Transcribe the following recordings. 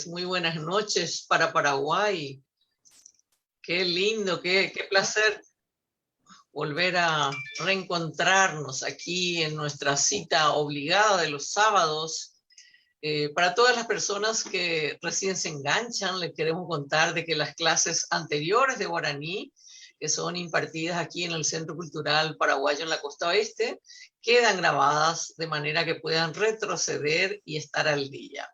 Muy buenas noches para Paraguay. Qué lindo, qué placer volver a reencontrarnos aquí en nuestra cita obligada de los sábados. Para todas las personas que recién se enganchan, les queremos contar de que las clases anteriores de guaraní, que son impartidas aquí en el Centro Cultural Paraguayo en la Costa Oeste, quedan grabadas de manera que puedan retroceder y estar al día.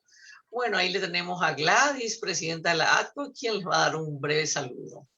Bueno, ahí le tenemos a Gladys, presidenta de la ATCO, quien les va a dar un breve saludo.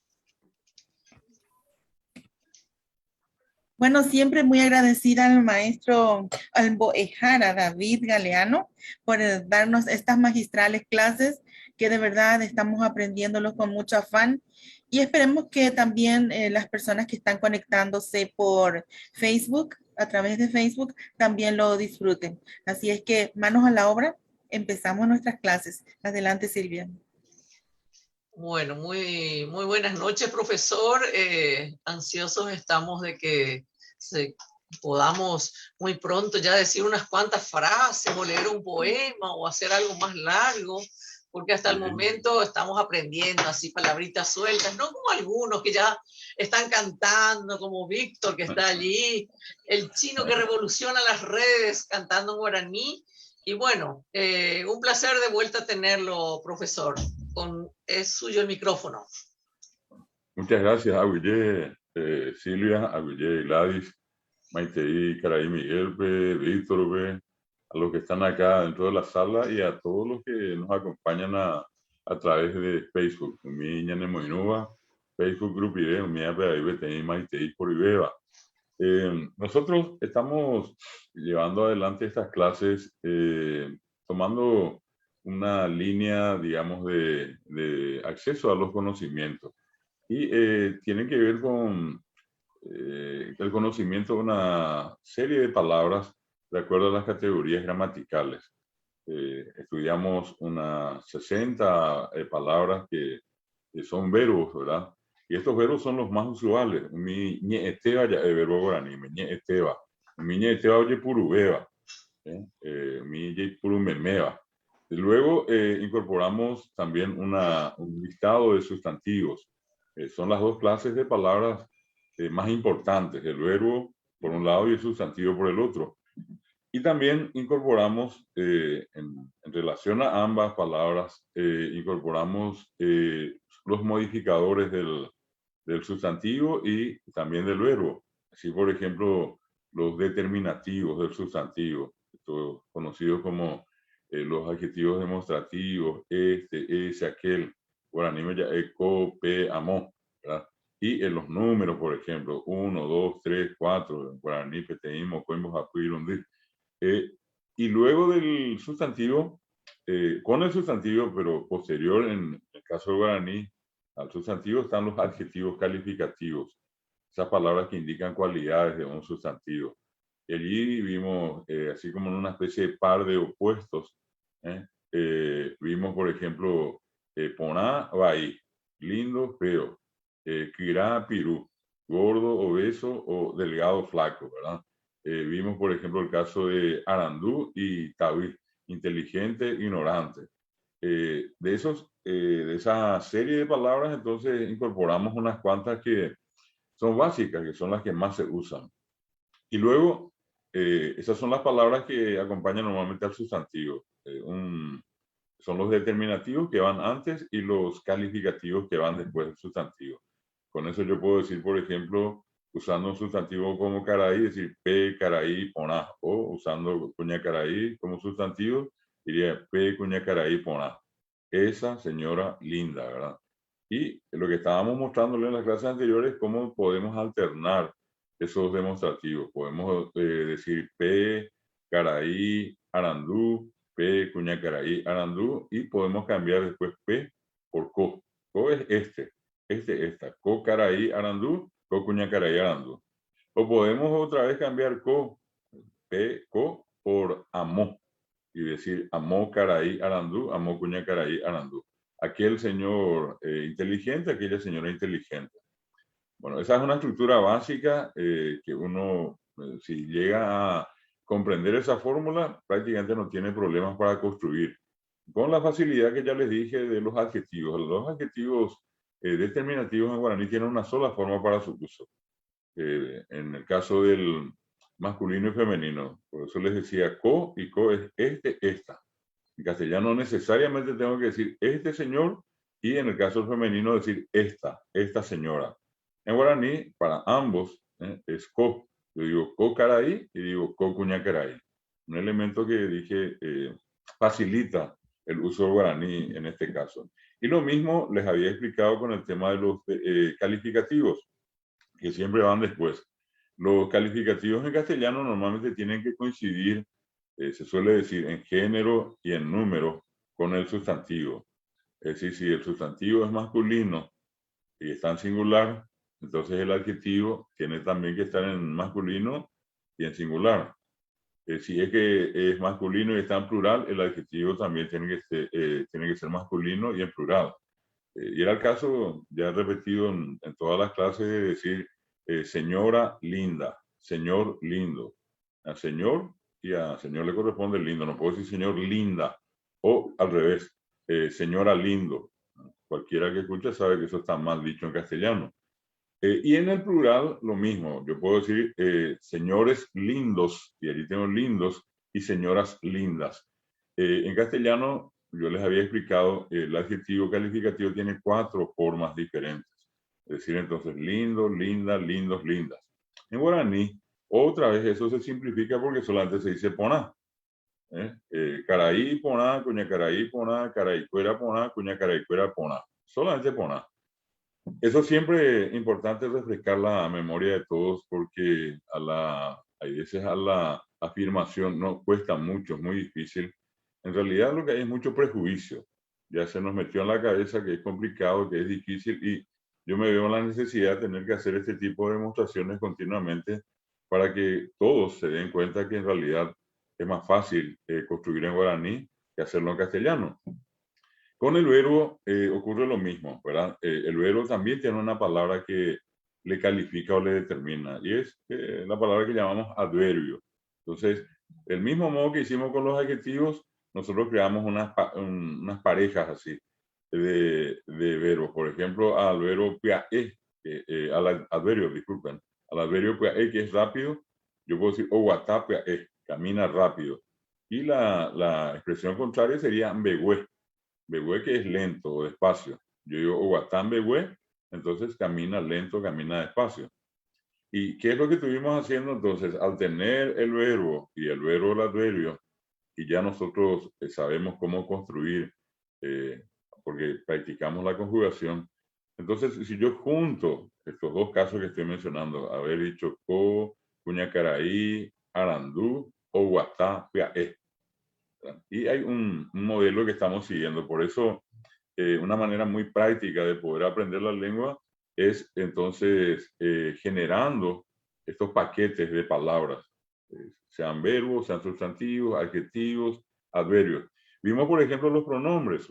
Bueno, siempre muy agradecida al maestro Alboejara David Galeano por darnos estas magistrales clases que de verdad estamos aprendiéndolo con mucho afán y esperemos que también las personas que están conectándose por Facebook, a través de Facebook, también lo disfruten. Así es que manos a la obra, empezamos nuestras clases. Adelante, Silvia. Bueno, muy buenas noches, profesor. Ansiosos estamos de que podamos muy pronto ya decir unas cuantas frases o leer un poema o hacer algo más largo, porque hasta el momento estamos aprendiendo así palabritas sueltas, no como algunos que ya están cantando, como Víctor que está allí, el chino que revoluciona las redes cantando en guaraní. Y bueno, un placer de vuelta tenerlo, profesor. Es suyo el micrófono. Muchas gracias, Aguille, Silvia, Aguille, Gladys, Maitei, Caray, Miguel, Víctor, a los que están acá dentro de la sala y a todos los que nos acompañan a través de Facebook. Mi ñane Moinuba, Facebook Group Ideo, mi API, Maitei, por Ibeba. Nosotros estamos llevando adelante estas clases tomando una línea, digamos, de acceso a los conocimientos. Y tienen que ver con el conocimiento de una serie de palabras de acuerdo a las categorías gramaticales. Estudiamos unas 60 palabras que son verbos, ¿verdad? Y estos verbos son los más usuales. Mi ñe esteba ya es verbo guaraní, mi ñe esteba. Mi ñe esteba oye purubeba. Mi ñe purumemeba. Luego incorporamos también un listado de sustantivos. Son las dos clases de palabras más importantes, el verbo por un lado y el sustantivo por el otro. Y también incorporamos, en relación a ambas palabras, incorporamos los modificadores del sustantivo y también del verbo. Así, por ejemplo, los determinativos del sustantivo, conocidos como los adjetivos demostrativos, ese, aquel, guaraní ya eco, pe, amo, ¿verdad? Y en los números, por ejemplo, 1, 2, 3, 4, guaraní, peteímo, coimbo, japuirundir. Y luego del sustantivo, con el sustantivo, pero posterior, en el caso del guaraní, al sustantivo están los adjetivos calificativos, esas palabras que indican cualidades de un sustantivo. Y allí vimos, así como en una especie de par de opuestos, vimos, por ejemplo, poná, baí, lindo, feo, quirá, pirú, gordo, obeso o delgado, flaco, ¿verdad? Vimos, por ejemplo, el caso de Arandú y Tawí, inteligente, ignorante. De esa serie de palabras, entonces incorporamos unas cuantas que son básicas, que son las que más se usan. Y luego, esas son las palabras que acompañan normalmente al sustantivo. Son los determinativos que van antes y los calificativos que van después del sustantivo. Con eso yo puedo decir, por ejemplo, usando un sustantivo como caraí, decir pe, caraí, poná. O usando cuña caraí como sustantivo, diría pe, cuña caraí, poná. Esa señora linda, ¿verdad? Y lo que estábamos mostrándole en las clases anteriores es cómo podemos alternar esos demostrativos. Podemos decir pe, caraí, arandú, pe, cuña caraí, arandú, y podemos cambiar después pe por co. Co es esta. Co, caraí, arandú, co, cuña caraí, arandú. O podemos otra vez cambiar co, pe, co, por amó. Y decir amó, caraí, arandú, amó, cuña caraí, arandú. Aquel señor inteligente, aquella señora inteligente. Bueno, esa es una estructura básica que uno, si llega a comprender esa fórmula, prácticamente no tiene problemas para construir con la facilidad que ya les dije de los adjetivos. Los adjetivos determinativos en guaraní tienen una sola forma para su uso. En el caso del masculino y femenino, por eso les decía co, y co es este, esta. En castellano necesariamente tengo que decir este señor, y en el caso del femenino decir esta señora. En guaraní, para ambos, es co. Yo digo co caray y digo co cuñacaray. Un elemento que dije facilita el uso del guaraní en este caso. Y lo mismo les había explicado con el tema de los calificativos, que siempre van después. Los calificativos en castellano normalmente tienen que coincidir, se suele decir, en género y en número con el sustantivo. Es decir, si el sustantivo es masculino y está en singular, entonces el adjetivo tiene también que estar en masculino y en singular. Si es que es masculino y está en plural, el adjetivo también tiene que ser masculino y en plural. Y era el caso, ya repetido en todas las clases, de decir señora linda, señor lindo. A señor y a señor le corresponde lindo. No puedo decir señor linda o al revés, señora lindo. Cualquiera que escuche sabe que eso está mal dicho en castellano. Y en el plural lo mismo. Yo puedo decir señores lindos, y allí tengo lindos, y señoras lindas. En castellano, yo les había explicado, el adjetivo calificativo tiene 4 formas diferentes. Es decir, entonces, lindo, linda, lindos, lindas. En guaraní, otra vez eso se simplifica porque solamente se dice poná. Caraí, poná, cuñacaraí, poná, caraicuera, poná, cuñacaraicuera, poná. Solamente poná. Eso siempre es importante refrescar la memoria de todos porque hay veces a la afirmación no cuesta mucho, es muy difícil. En realidad lo que hay es mucho prejuicio. Ya se nos metió en la cabeza que es complicado, que es difícil, y yo me veo en la necesidad de tener que hacer este tipo de demostraciones continuamente para que todos se den cuenta que en realidad es más fácil construir en guaraní que hacerlo en castellano. Con el verbo ocurre lo mismo, ¿verdad? El verbo también tiene una palabra que le califica o le determina, y es la palabra que llamamos adverbio. Entonces, el mismo modo que hicimos con los adjetivos, nosotros creamos unas parejas así de verbos. Por ejemplo, al verbo piae, al adverbio, disculpen, al adverbio piae, que es rápido, yo puedo decir oguatá piae, camina rápido. Y la expresión contraria sería mbegüe. Begüe, que es lento o despacio. Yo digo Oguatán Begüe, entonces camina lento, camina despacio. ¿Y qué es lo que estuvimos haciendo entonces? Al tener el verbo y el verbo el adverbio, y ya nosotros sabemos cómo construir, porque practicamos la conjugación, entonces si yo junto estos dos casos que estoy mencionando, haber dicho co, cuñacaraí, arandú, oguatá, piae, y hay un modelo que estamos siguiendo. Por eso, una manera muy práctica de poder aprender la lengua es entonces generando estos paquetes de palabras, sean verbos, sean sustantivos, adjetivos, adverbios. Vimos, por ejemplo, los pronombres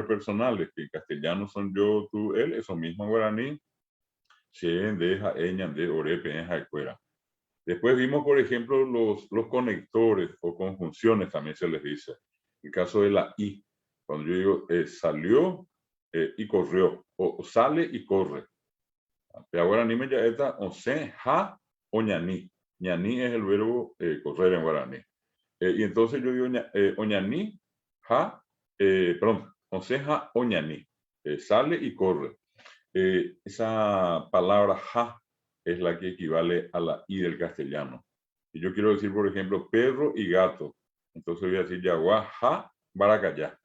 personales, que en castellano son yo, tú, él, eso mismo en guaraní, xen, deja, eñan, de, ore, peña, fuera. Después vimos, por ejemplo, los conectores o conjunciones, también se les dice. El caso de la I, cuando yo digo salió y corrió, o sale y corre. Pero ahora ni me ya está, o se, ja, o ñaní. Ñaní es el verbo correr en guaraní. Y entonces yo digo oñaní, ja, perdón, o se, ja, o ñaní. Sale y corre. Esa palabra ja es la que equivale a la I del castellano. Y yo quiero decir, por ejemplo, perro y gato. Entonces voy a decir yaguá, ja, baracayá.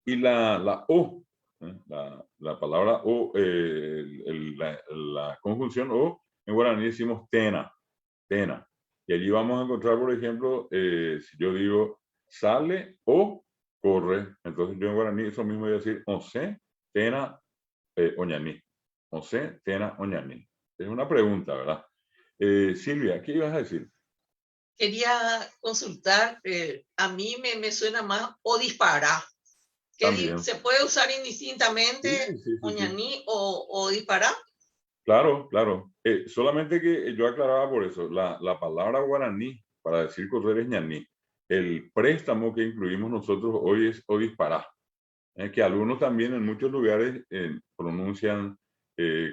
Y la O, la palabra O, la conjunción O, en guaraní decimos tena, tena. Y allí vamos a encontrar, por ejemplo, si yo digo sale o corre, entonces yo en guaraní eso mismo voy a decir once, tena, oñaní. Once, tena, oñaní. Es una pregunta, ¿verdad? Silvia, ¿qué ibas a decir? Quería consultar, a mí me suena más o disparar. ¿Se puede usar indistintamente oñaní o disparar? Claro, claro. Solamente que yo aclaraba por eso. La palabra guaraní para decir correr es ñaní. el préstamo que incluimos nosotros hoy es odispará, que algunos también en muchos lugares pronuncian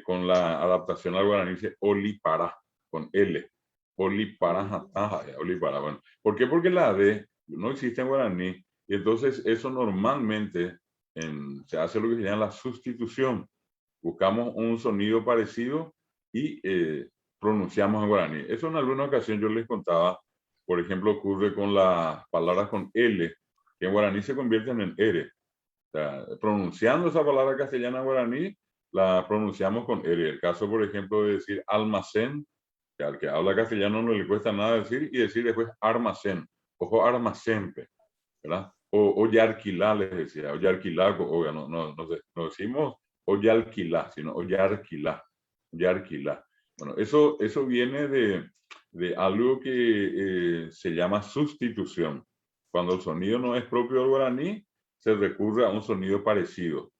con la adaptación al guaraní, dice olipará, con L. Olipará, olipará. Bueno, ¿por qué? Porque la D no existe en guaraní, y entonces eso normalmente se hace lo que se llama la sustitución. Buscamos un sonido parecido y pronunciamos en guaraní. Eso en alguna ocasión yo les contaba, por ejemplo, ocurre con las palabras con L, que en guaraní se convierten en R. O sea, pronunciando esa palabra castellana guaraní, la pronunciamos con R. El caso, por ejemplo, de decir almacén, que al que habla castellano no le cuesta nada decir, y decir después armacén, ojo armacén, ¿verdad? O ya alquilá, les decía, o ya alquilá, no decimos o ya alquilá, sino o ya alquilá, ya alquilá. Bueno, eso viene de algo que se llama sustitución. Cuando el sonido no es propio del guaraní, se recurre a un sonido parecido.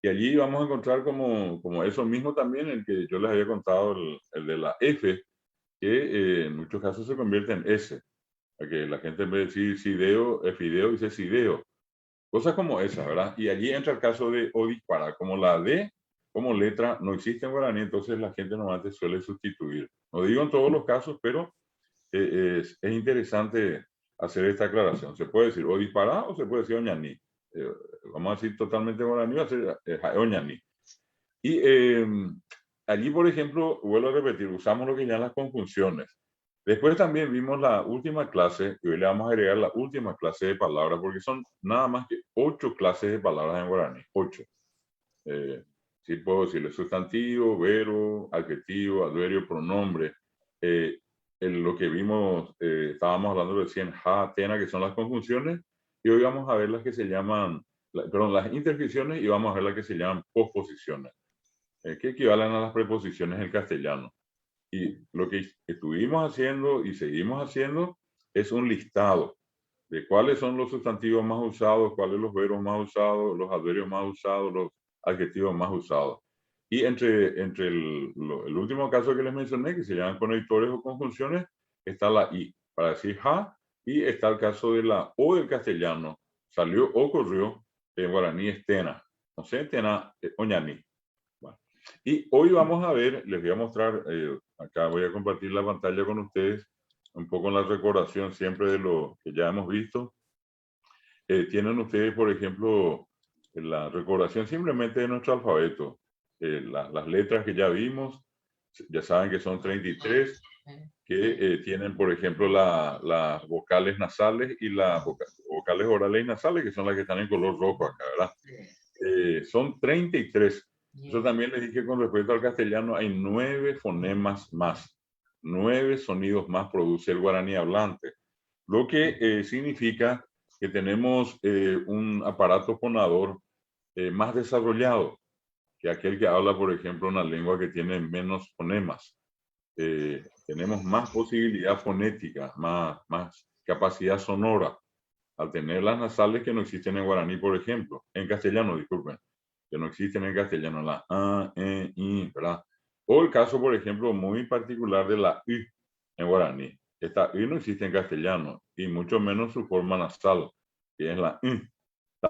Y allí vamos a encontrar como eso mismo también, el que yo les había contado, el de la F, que en muchos casos se convierte en S. Que la gente en vez de decir fideo, dice sideo. Cosas como esa, ¿verdad? Y allí entra el caso de odispara. Como la D, como letra, no existe en guaraní, entonces la gente normalmente suele sustituir. No digo en todos los casos, pero es interesante hacer esta aclaración. Se puede decir odispara o se puede decir oñaní. Vamos a decir totalmente guaraní, va a ser oñaní. Y allí, por ejemplo, vuelvo a repetir, usamos lo que llaman las conjunciones. Después también vimos la última clase, y hoy le vamos a agregar la última clase de palabras, porque son nada más que 8 clases de palabras en guaraní, 8. Sí puedo decirle sustantivo, verbo, adjetivo, adverbio, pronombre. Lo que vimos, estábamos hablando recién, ja, tena, que son las conjunciones, y hoy vamos a ver las que se llaman, las interjecciones, y vamos a ver las que se llaman posposiciones, que equivalen a las preposiciones en castellano. Y lo que estuvimos haciendo y seguimos haciendo es un listado de cuáles son los sustantivos más usados, cuáles los verbos más usados, los adverbios más usados, los adjetivos más usados. Y entre el último caso que les mencioné, que se llaman conectores o conjunciones, está la I, para decir ja, y está el caso de la O del castellano, salió o corrió, en guaraní es tena, no sé, tena, oñaní. Y hoy vamos a ver, les voy a mostrar, acá voy a compartir la pantalla con ustedes, un poco en la recordación siempre de lo que ya hemos visto. Tienen ustedes, por ejemplo, la recordación simplemente de nuestro alfabeto. Las letras que ya vimos, ya saben que son 33, que tienen, por ejemplo, las vocales nasales y las vocales orales y nasales, que son las que están en color rojo acá, ¿verdad? Son 33. Eso también les dije con respecto al castellano, hay 9 fonemas más, 9 sonidos más produce el guaraní hablante, lo que significa que tenemos un aparato fonador más desarrollado que aquel que habla, por ejemplo, una lengua que tiene menos fonemas. Tenemos más posibilidad fonética, más capacidad sonora, al tener las nasales que no existen en guaraní, por ejemplo, en castellano, disculpen, que no existen en castellano, la A, E, I, ¿verdad? O el caso, por ejemplo, muy particular de la I en guaraní. Esta I no existe en castellano, y mucho menos su forma nasal, que es la I.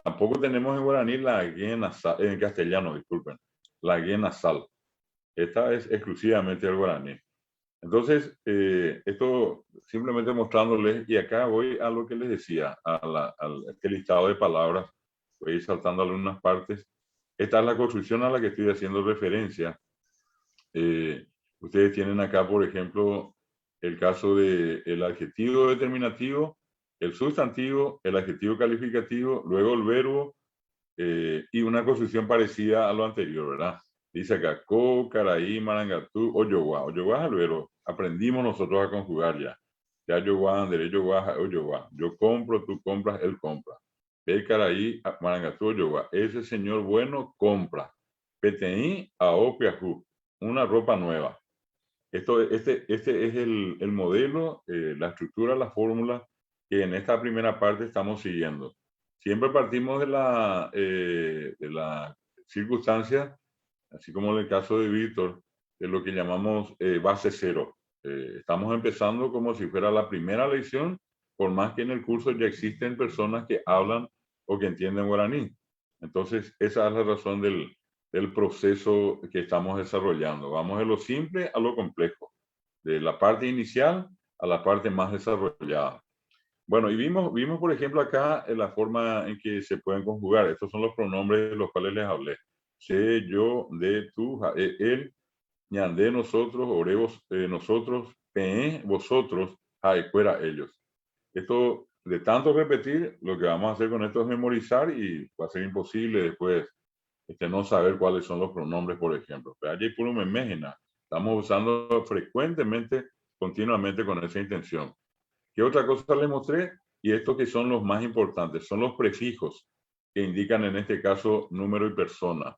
Tampoco tenemos en guaraní la G nasal, en castellano, disculpen, la G nasal. Esta es exclusivamente el guaraní. Entonces, esto simplemente mostrándoles, y acá voy a lo que les decía, a este listado de palabras, voy a ir saltando algunas partes. Esta es la construcción a la que estoy haciendo referencia. Ustedes tienen acá, por ejemplo, el caso del adjetivo determinativo, el sustantivo, el adjetivo calificativo, luego el verbo y una construcción parecida a lo anterior, ¿verdad? Dice acá, co, caraí, marangatú, oyoguá. Oyoguá es el verbo. Aprendimos nosotros a conjugar ya. Ya yoguá, andere yoguá, oyoguá. Yo compro, tú compras, él compra. Ve caraí, marangatú, oyoguá. Ese señor bueno compra. Peteí, aopiajú. Una ropa nueva. Este es el modelo, la estructura, la fórmula que en esta primera parte estamos siguiendo. Siempre partimos de la circunstancia, así como en el caso de Víctor, de lo que llamamos base cero. Estamos empezando como si fuera la primera lección por más que en el curso ya existen personas que hablan o que entienden guaraní. Entonces, esa es la razón del proceso que estamos desarrollando. Vamos de lo simple a lo complejo, de la parte inicial a la parte más desarrollada. Bueno, y vimos, por ejemplo, acá la forma en que se pueden conjugar. Estos son los pronombres de los cuales les hablé. Se, yo, de, tú, él, ñandé, nosotros, oremos, nosotros, pe, vosotros, fuera ellos. Esto, de tanto repetir, lo que vamos a hacer con esto es memorizar y va a ser imposible después no saber cuáles son los pronombres, por ejemplo. Pero allí puro me imagina. Estamos usando frecuentemente, continuamente con esa intención. ¿Qué otra cosa les mostré? Y estos que son los más importantes, son los prefijos que indican en este caso número y persona.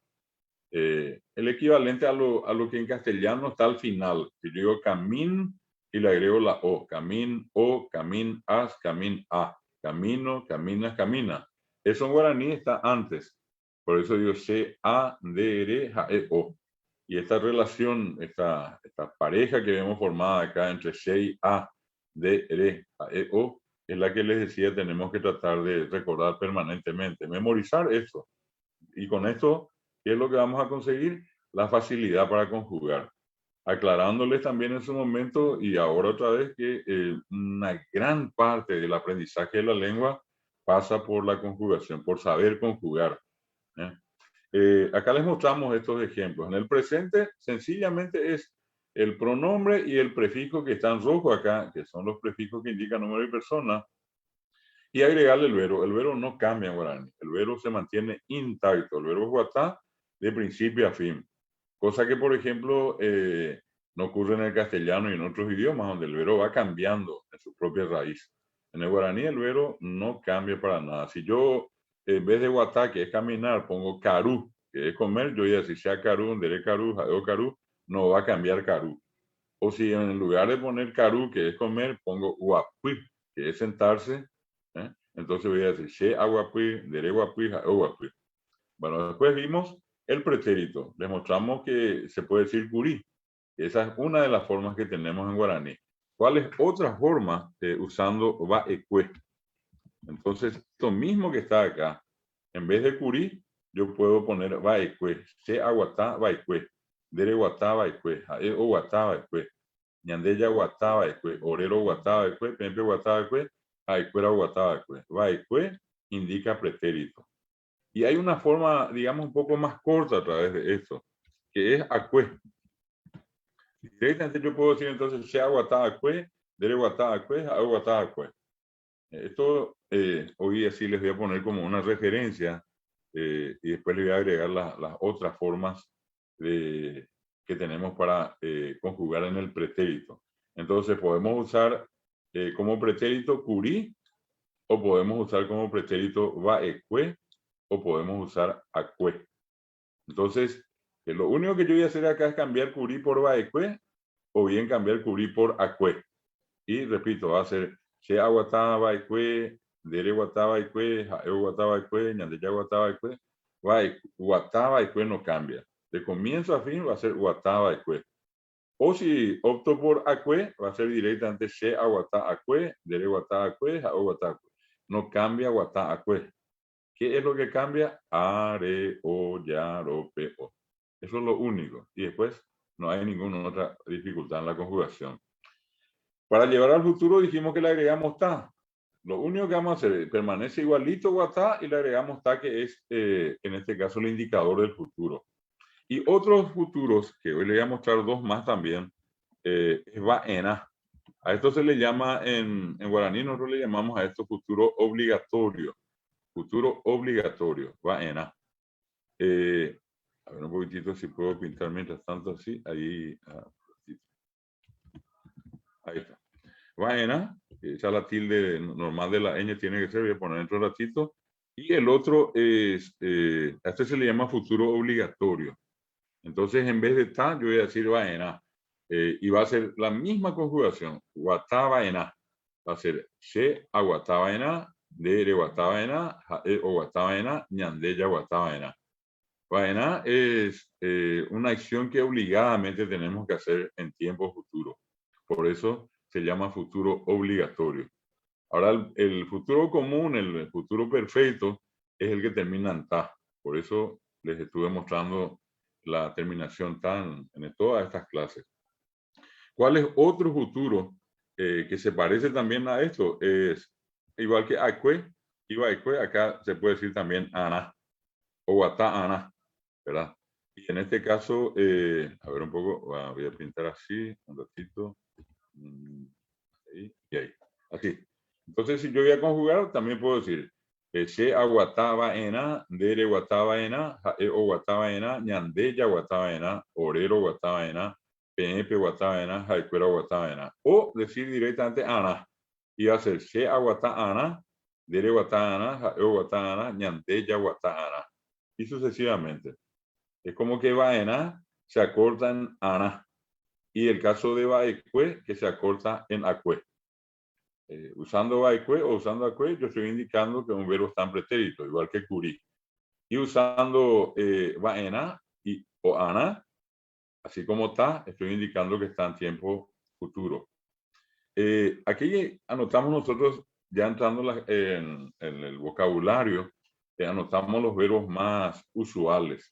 El equivalente a lo que en castellano está al final, que yo digo camín y le agrego la O, camín, O, camín, as, camín, a, camino, caminas, camina. Eso en guaraní está antes, por eso digo C, A, D, R, ja, E, O. Y esta relación, esta pareja que vemos formada acá entre C y A, D, R, ja, E, O, es la que les decía, tenemos que tratar de recordar permanentemente, memorizar eso. Y con esto, ¿qué es lo que vamos a conseguir? La facilidad para conjugar. Aclarándoles también en su momento y ahora otra vez que una gran parte del aprendizaje de la lengua pasa por la conjugación, por saber conjugar. Acá les mostramos estos ejemplos. En el presente, sencillamente es el pronombre y el prefijo que está en rojo acá, que son los prefijos que indican número y persona, y agregarle el verbo. El verbo no cambia en guaraní. El verbo se mantiene intacto. El verbo guatá de principio a fin. Cosa que, por ejemplo, no ocurre en el castellano y en otros idiomas, donde el verbo va cambiando en su propia raíz. En el guaraní el verbo no cambia para nada. Si yo, en vez de guatá, que es caminar, pongo carú, que es comer, yo voy a decir sea carú, deré carú, jadeo carú, no va a cambiar carú. O si en lugar de poner carú, que es comer, pongo guapuí, que es sentarse, entonces voy a decir she aguapuí, deré guapuí, jadeo guapuí. Bueno, después vimos el pretérito. Les mostramos que se puede decir curí. Esa es una de las formas que tenemos en guaraní. ¿Cuál es otra forma usando va ecue? Entonces, esto mismo que está acá, en vez de curí, yo puedo poner va ecue. Se aguatá va ecue. Dere guatá va ecue. Jae o guatá va ecue. Ñandeya guatá va ecue. Orero guatá va ecue. Pempe guatá va ecue. Aecuera guatá va ecue. Va ecue indica pretérito. Y hay una forma, digamos, un poco más corta a través de esto, que es acue. Directamente yo puedo decir entonces, se aguatá acue, dere guatá acue, aguatá acue. Esto hoy así les voy a poner como una referencia y después les voy a agregar las otras formas que tenemos para conjugar en el pretérito. Entonces podemos usar como pretérito curí o podemos usar como pretérito va ecue o podemos usar acue. Entonces, lo único que yo voy a hacer acá es cambiar curí por va ecue o bien cambiar curí por acue. Y repito, va a ser se aguatá va ecue, dere guatá va ecue, jae guatá va ecue, ñandeya guatá va ecue. Guatá va ecue no cambia. De comienzo a fin va a ser guatá va ecue. O si opto por acue, va a ser directamente se aguatá acue, dere guatá acue, jae guatá acue. No cambia guatá acue. ¿Qué es lo que cambia? A, re, o, ya, ro, pe, o. Eso es lo único. Y después no hay ninguna otra dificultad en la conjugación. Para llevar al futuro dijimos que le agregamos ta. Lo único que vamos a hacer es permanece igualito guatá y le agregamos ta, que es en este caso el indicador del futuro. Y otros futuros, que hoy le voy a mostrar dos más también, es va ena. A esto se le llama en guaraní, nosotros le llamamos a esto futuro obligatorio. Futuro obligatorio, va ena. A ver un poquitito si puedo pintar mientras tanto así. Ahí está. Va ena, esa la tilde normal de la ñ tiene que ser, voy a poner dentro un ratito. Y el otro es, a este se le llama futuro obligatorio. Entonces, en vez de ta, yo voy a decir va ena. Y va a ser la misma conjugación. Guatá va ena. Va a ser she aguatá va ena, dere guatá va ena, jae o guatá va ena, ñandeya guatá va ena. Vaena es una acción que obligadamente tenemos que hacer en tiempo futuro. Por eso se llama futuro obligatorio. Ahora, el futuro común, el futuro perfecto, es el que termina en ta. Por eso les estuve mostrando la terminación tan en todas estas clases. ¿Cuál es otro futuro que se parece también a esto? Es igual que acue, iba acue, acá se puede decir también ana o ata ana, ¿verdad? Y en este caso, a ver un poco, voy a pintar así, un ratito. Ahí y ahí. Así. Entonces, si yo voy a conjugar, también puedo decir se aguataba ena, dere guataba ena, o guataba ena, ñandeya guataba ena, orero guataba ena, penepe guataba ena, jaicuera guataba ena. O decir directamente ana. Y hacer se aguata ana, dere guataba ana, o guataba ana, ñandeya guataba ana. Y sucesivamente. Es como que vaena se acorta en ana. Y el caso de vaecue, que se acorta en acue. Usando vaecue o usando acue, yo estoy indicando que un verbo está en pretérito, igual que curí. Y usando vaena o ana, así como está, estoy indicando que está en tiempo futuro. Aquí anotamos nosotros, ya entrando en el vocabulario, anotamos los verbos más usuales.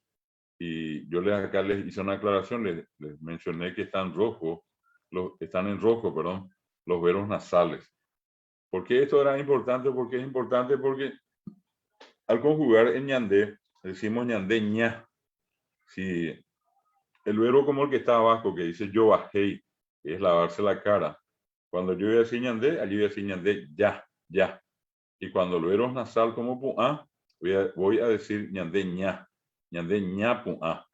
Y yo acá les hice una aclaración, les mencioné que están están en rojo, perdón, los verbos nasales. ¿Por qué esto era importante? Porque es importante porque al conjugar en ñandé, decimos ñandé ña. Si el verbo como el que está abajo, que dice yo bajé, que es lavarse la cara. Cuando yo voy a decir ñandé, allí voy a decir ñandé ya, ya. Y cuando el verbo es nasal como pu'a, voy a decir ñandé ña pu'a.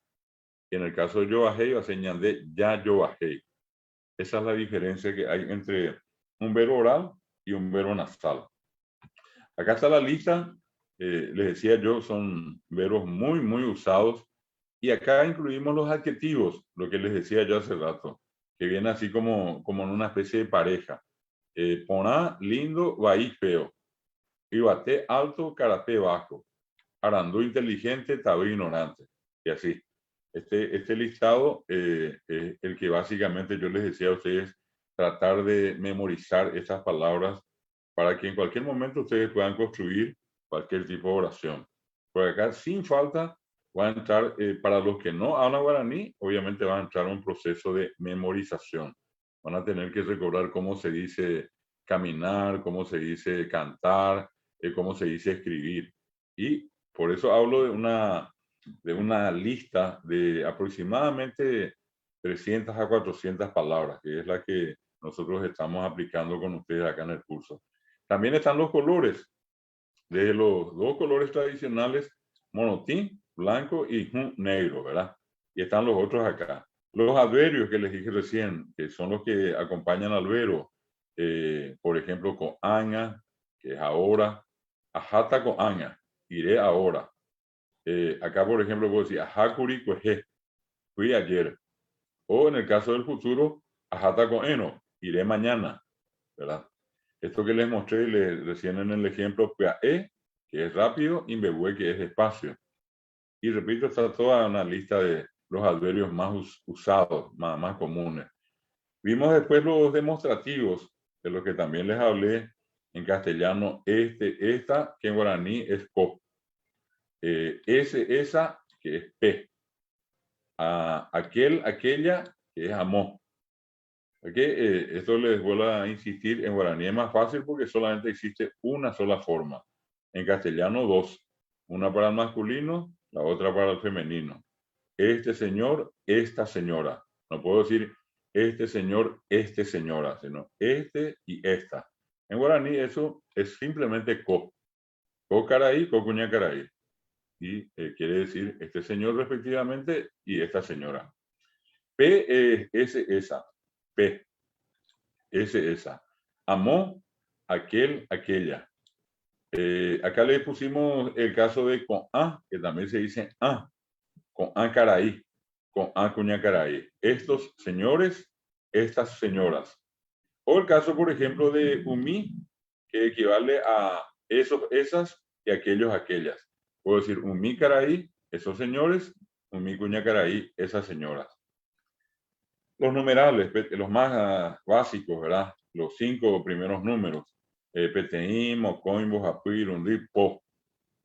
Y en el caso de yo bajé, va a ser ñandé ya yo bajé. Esa es la diferencia que hay entre un verbo oral y un verbo nasal. Acá está la lista, les decía yo, son verbos muy, muy usados. Y acá incluimos los adjetivos, lo que les decía yo hace rato, que viene así como en una especie de pareja. Poná, lindo, vaí, feo. Ibate, alto, carapé, bajo. Arandú, inteligente, tabú, ignorante. Y así. Este listado es el que básicamente yo les decía a ustedes, tratar de memorizar estas palabras para que en cualquier momento ustedes puedan construir cualquier tipo de oración. Por acá, sin falta, va a entrar, para los que no hablan guaraní, obviamente va a entrar un proceso de memorización. Van a tener que recordar cómo se dice caminar, cómo se dice cantar, cómo se dice escribir. Y por eso hablo de una lista de aproximadamente 300 a 400 palabras, que es la que nosotros estamos aplicando con ustedes acá en el curso. También están los colores, de los dos colores tradicionales, monotín, blanco y negro, ¿verdad? Y están los otros acá. Los adverbios que les dije recién, que son los que acompañan al verbo, por ejemplo, con aña, que es ahora, ajata con aña, iré ahora. Acá, por ejemplo, puedo decir, ajakuri cueje, fui ayer. O en el caso del futuro, ajata con eno, iré mañana, ¿verdad? Esto que les mostré recién en el ejemplo, PAE, que es rápido, y Mbebue, que es despacio. Y repito, está toda una lista de los adverbios más usados, más comunes. Vimos después los demostrativos, de los que también les hablé en castellano, esta, que en guaraní es co. Esa, que es p. Aquella, que es amó. Esto les vuelvo a insistir, en guaraní es más fácil porque solamente existe una sola forma. En castellano, dos. Una para el masculino, la otra para el femenino. Este señor, esta señora. No puedo decir este señor, este señora, sino este y esta. En guaraní eso es simplemente co. Co caraí, co cuña caraí. Y quiere decir este señor respectivamente y esta señora. P es esa. P. Esa. Amó, aquel, aquella. Acá le pusimos el caso de con A, que también se dice A, con A caraí, con A cuña caraí. Estos señores, estas señoras. O el caso, por ejemplo, de umi, que equivale a esos, esas y aquellos, aquellas. Puedo decir umi caraí, esos señores, umi cuña caraí, esas señoras. Los numerales, los más básicos, ¿verdad? Los 5 primeros números. Peteim, Mocoim, Bojapuir, Unri, Po.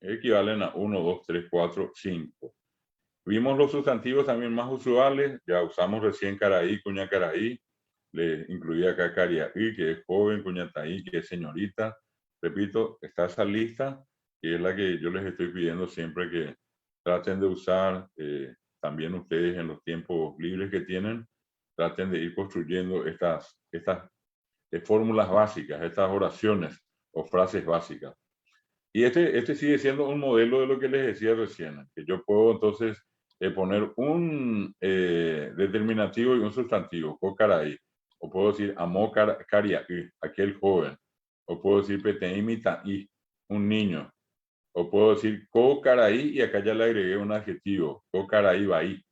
Equivalen a 1, 2, 3, 4, 5. Vimos los sustantivos también más usuales. Ya usamos recién Caraí, Cuña Caraí. Le incluía acá Cariaí, que es joven, Cuñataí, que es señorita. Repito, está esa lista, que es la que yo les estoy pidiendo siempre que traten de usar. También ustedes en los tiempos libres que tienen, traten de ir construyendo estas fórmulas básicas, estas oraciones o frases básicas. Y este sigue siendo un modelo de lo que les decía recién, que yo puedo entonces poner un determinativo y un sustantivo, Caraí, o puedo decir Amó Cariaí, aquel joven, o puedo decir Peteimitaí, un niño, o puedo decir Caraí y acá ya le agregué un adjetivo, Caraí Baí.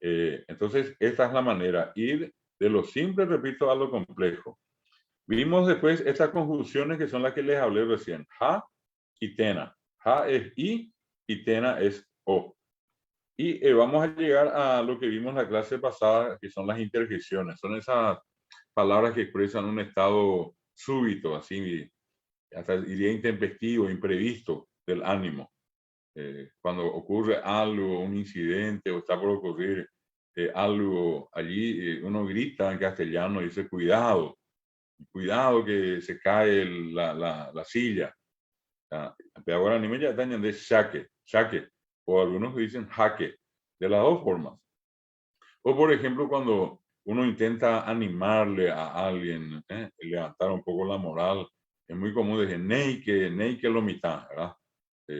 Entonces, esta es la manera, ir de lo simple, repito, a lo complejo. Vimos después estas conjunciones que son las que les hablé recién. Ja y tena. Ja es i y tena es o. Y vamos a llegar a lo que vimos en la clase pasada, que son las interjecciones. Son esas palabras que expresan un estado súbito, así, hasta diría intempestivo, imprevisto del ánimo. Cuando ocurre algo, un incidente o está por ocurrir algo allí, uno grita en castellano y dice cuidado. Cuidado que se cae la silla. Pero ahora ni me ya dañan de saque, o algunos dicen jaque, de las dos formas. O por ejemplo, cuando uno intenta animarle a alguien, levantar un poco la moral, es muy común decir, nei que lo mitad, ¿verdad?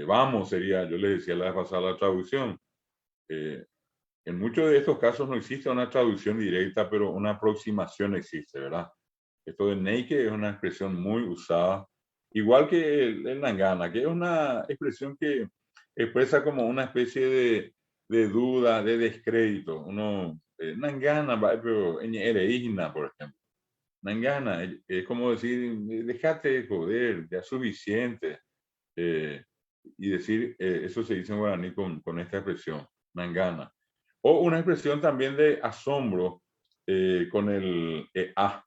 Vamos, sería, yo les decía la vez pasada la traducción. En muchos de estos casos no existe una traducción directa, pero una aproximación existe, ¿verdad? Esto de neike es una expresión muy usada, igual que el nangana, que es una expresión que expresa como una especie de duda, de descrédito. Uno, nangana, pero en ereína, por ejemplo. Nangana es como decir, déjate de joder, ya es suficiente. Y decir, eso se dice en guaraní con esta expresión, nangana. O una expresión también de asombro con el a.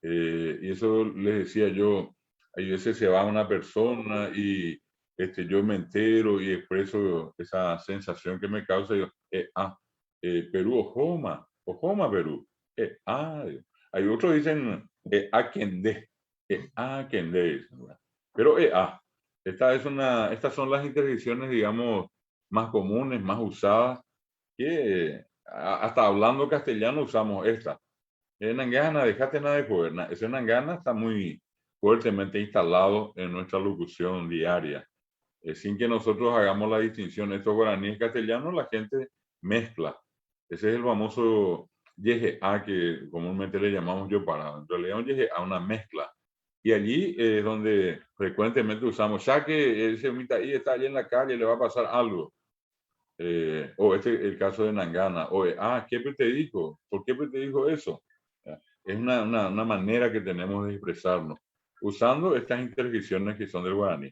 Y eso les decía yo, hay veces se va una persona y yo me entero y expreso esa sensación que me causa. Yo, Perú, Ojoma, Perú. Hay otros dicen Akende, Akende, pero estas son las interjecciones, digamos, más comunes, más usadas, que hasta hablando castellano usamos esta. Nangana, dejate nada de joder. Ese Nangana está muy fuertemente instalado en nuestra locución diaria. Sin que nosotros hagamos la distinción, estos guaraníes castellanos, la gente mezcla. Ese es el famoso yeje-a que comúnmente le llamamos yo para. En realidad un yeje-a, una mezcla. Y allí es donde frecuentemente usamos, ya que ese ahí está allí en la calle, le va a pasar algo. O el caso de Nangana. O, ¿qué te dijo? ¿Por qué te dijo eso? Es una manera que tenemos de expresarnos usando estas interjecciones que son del guaraní.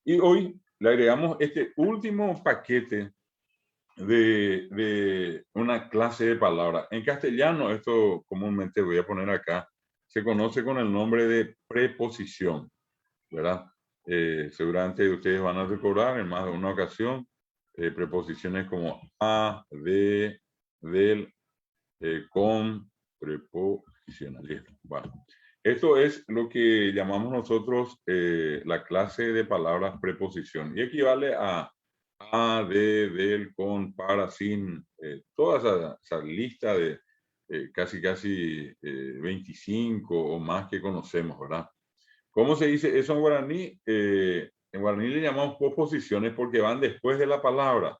Y hoy le agregamos este último paquete de una clase de palabras. En castellano, esto comúnmente voy a poner acá, se conoce con el nombre de preposición, ¿verdad? Seguramente ustedes van a recordar en más de una ocasión preposiciones como a, de, del, con, preposicionalismo. Bueno, esto es lo que llamamos nosotros la clase de palabras preposición y equivale a del, con, para, sin, toda esa lista de casi 25 o más que conocemos, ¿verdad? ¿Cómo se dice eso en guaraní? En guaraní le llamamos posposiciones porque van después de la palabra.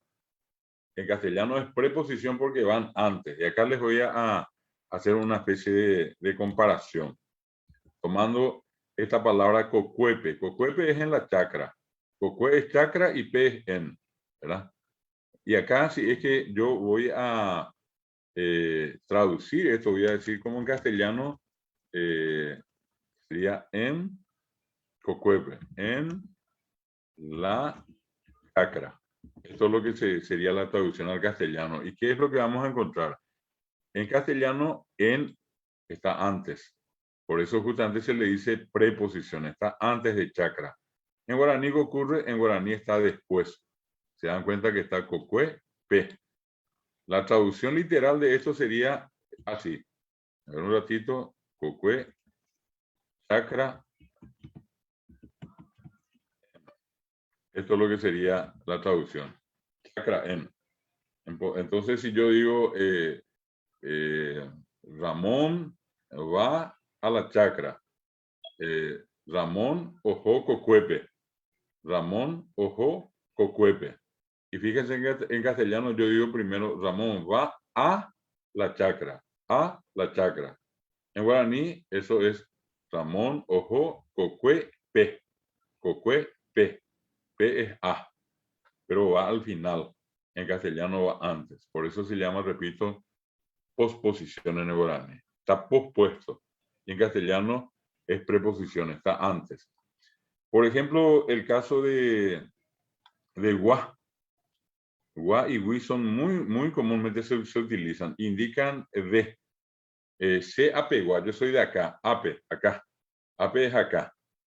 En castellano es preposición porque van antes. Y acá les voy a hacer una especie de comparación. Tomando esta palabra cocuepe. Cocuepe es en la chacra. Cocue es chacra y pe es en, ¿verdad? Y acá sí es que yo voy a traducir esto. Voy a decir como en castellano sería en cocuepe, en la chacra. Esto es lo que sería la traducción al castellano. ¿Y qué es lo que vamos a encontrar? En castellano, en está antes. Por eso justamente se le dice preposición, está antes de chakra. En guaraní ¿qué ocurre? En guaraní está después. Se dan cuenta que está cocue, pe. La traducción literal de esto sería así. A ver un ratito, cocue, chakra. Esto es lo que sería la traducción. Chakra en. Entonces, si yo digo, Ramón va a la chakra. Ramón ojo cocuepe. Ramón ojo cocuepe. Y fíjense en castellano yo digo primero, Ramón va a la chakra. A la chakra. En guaraní eso es Ramón ojo cocuepe. Cocuepe. P es A. Pero va al final. En castellano va antes. Por eso se llama, repito, posposición en el guaraní. Está pospuesto. Y en castellano es preposición, está antes. Por ejemplo, el caso de gua. Gua y wi son muy comúnmente se utilizan. Indican de. Se apegua, yo soy de acá. Ape, acá. Ape es acá.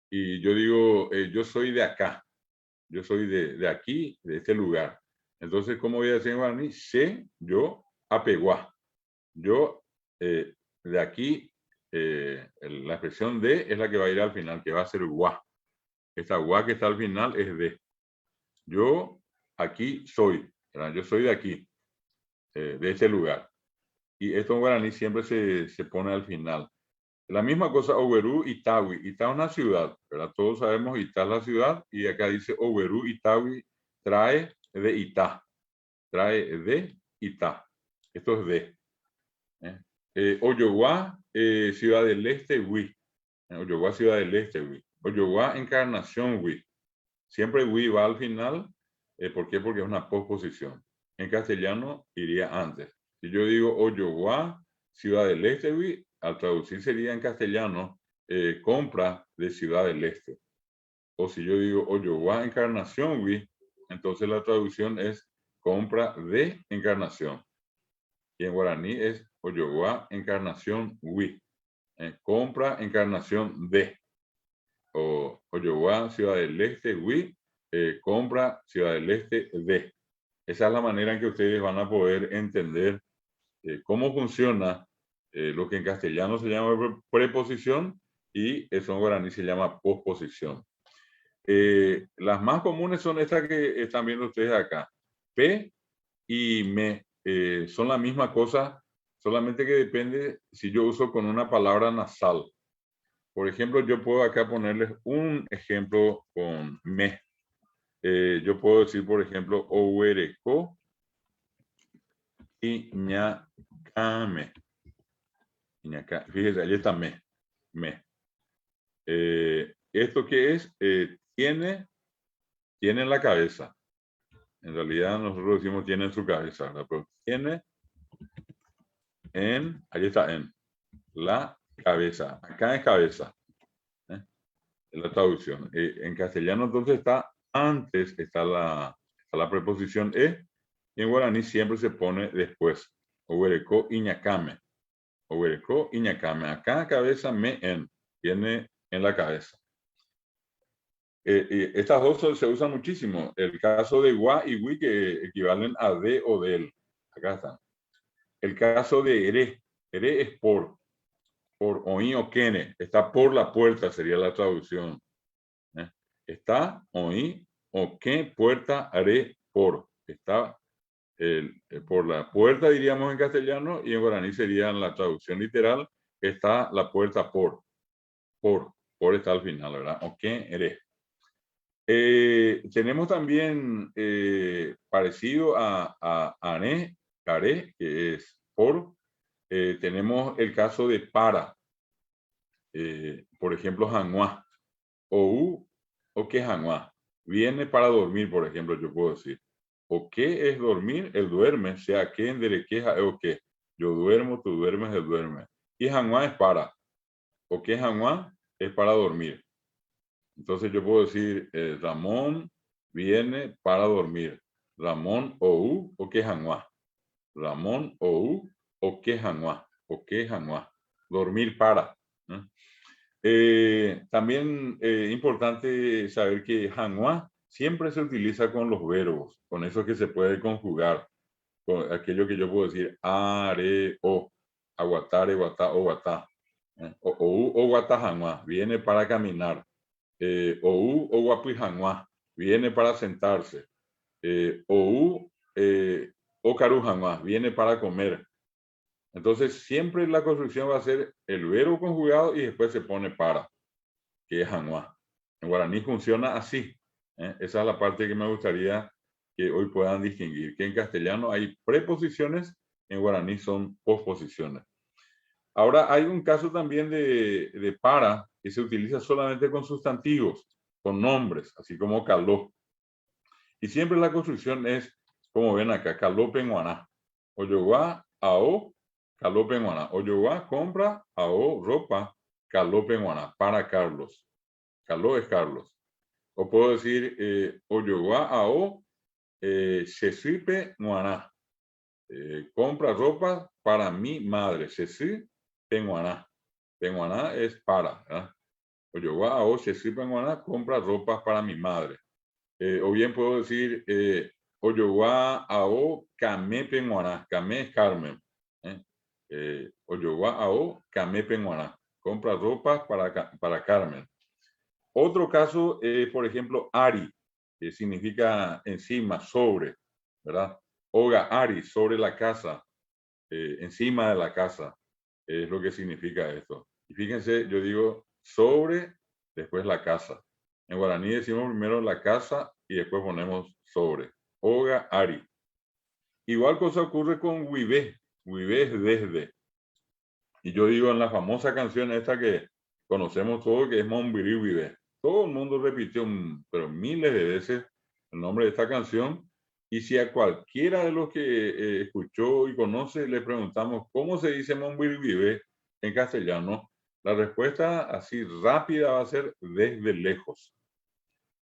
Y yo digo, yo soy de acá. Yo soy de aquí, de este lugar. Entonces, ¿cómo voy a decir en guaraní? Se, yo, apegua. Yo, de aquí, la expresión de es la que va a ir al final, que va a ser gua. Esta gua que está al final es de. Yo aquí soy, ¿verdad? Yo soy de aquí, de este lugar. Y esto en guaraní siempre se pone al final. La misma cosa, Owerú, Itawi. Ita es una ciudad, ¿verdad? Todos sabemos Ita es la ciudad y acá dice Owerú, Itawi, trae de Ita. Trae de Ita. Esto es de. Oyoguá, Ciudad del Este, Wi. Oyoguá, Ciudad del Este, Wi. Oyoguá, Encarnación, Wi. Siempre Wi va al final. ¿Por qué? Porque es una posposición. En castellano iría antes. Si yo digo Oyoguá, Ciudad del Este, Wi, al traducir sería en castellano compra de Ciudad del Este. O si yo digo Oyoguá, Encarnación, Wi, entonces la traducción es compra de Encarnación. Y en guaraní es Oyoguá, Encarnación, Wi. Compra, Encarnación de. O Oyoguá, Ciudad del Este, Wi. Compra, Ciudad del Este, de. Esa es la manera en que ustedes van a poder entender cómo funciona lo que en castellano se llama preposición y eso en guaraní se llama posposición. Las más comunes son estas que están viendo ustedes acá. P y me son la misma cosa, solamente que depende si yo uso con una palabra nasal. Por ejemplo, yo puedo acá ponerles un ejemplo con me. Yo puedo decir, por ejemplo, owereko y ñacame. Fíjese, ahí está me. ¿Esto qué es? Tiene en la cabeza. En realidad nosotros decimos tiene en su cabeza, ¿verdad? Pero tiene ahí está en la cabeza. Acá es cabeza. En la traducción. En castellano entonces está antes, está la preposición e, y en guaraní siempre se pone después. Owereko iñacame. Owereko iñacame. Acá cabeza me en. Tiene en la cabeza. Estas dos se usan muchísimo. El caso de gua y wi que equivalen a de o del. Acá están. El caso de ere. Ere es por oí o kene. Está por la puerta sería la traducción. Está oí o qué puerta haré por. Está por la puerta diríamos en castellano y en guaraní sería la traducción literal. Está la puerta por. Por está al final, ¿verdad? O qué eres. Tenemos también parecido a ane, care, que es por. Tenemos el caso de para. Por ejemplo, janguá. O qué janguá. Viene para dormir, por ejemplo, yo puedo decir. O qué es dormir, él duerme. Sea que en queja o qué. Yo duermo, tú duermes, él duerme. Y janguá es para. O qué janguá es para dormir. Entonces yo puedo decir, Ramón viene para dormir. Ramón o qué janguá. Ramón o qué janguá. O qué janguá. Dormir para. ¿no? También importante saber que hanwha siempre se utiliza con los verbos, con eso que se puede conjugar, con aquello que yo puedo decir are, o, aguatare, guatá, o guatá. O guatá hanwha viene para caminar. O guapi hanwha viene para sentarse. O karu hanwha viene para comer. Entonces, siempre la construcción va a ser el verbo conjugado y después se pone para, que es hanwha. En guaraní funciona así. Esa es la parte que me gustaría que hoy puedan distinguir, que en castellano hay preposiciones, en guaraní son posposiciones. Ahora, hay un caso también de para, que se utiliza solamente con sustantivos, con nombres, así como caló. Y siempre la construcción es, como ven acá, caló penguaná. Oyoguá, ao, caló penguaná. Oyoguá compra, ao, ropa, caló penguaná, para Carlos. Caló es Carlos. O puedo decir, Oyoguá, ao, Sesipe, Nuaná. Compra ropa para mi madre. Sesi, penguaná. Penguaná es para. Oyoguá, ao, Sesipe, Nuaná, compra ropa para mi madre. O bien puedo decir, Oyoguá, ao, Camé, penguaná. Camé es Carmen. Oyoguá, ao, Camé, penguaná. Compra ropa para Carmen. Otro caso, por ejemplo, ari, que significa encima, sobre, ¿verdad? Oga ari, sobre la casa, encima de la casa, es lo que significa esto. Y fíjense, yo digo sobre, después la casa. En guaraní decimos primero la casa y después ponemos sobre. Oga ari. Igual cosa ocurre con huivé. Huivé es desde. Y yo digo en la famosa canción esta que conocemos todos, que es Monbirí huivé. Todo el mundo repitió, pero miles de veces, el nombre de esta canción. Y si a cualquiera de los que escuchó y conoce le preguntamos cómo se dice Monbirí huivé en castellano, la respuesta así rápida va a ser desde lejos.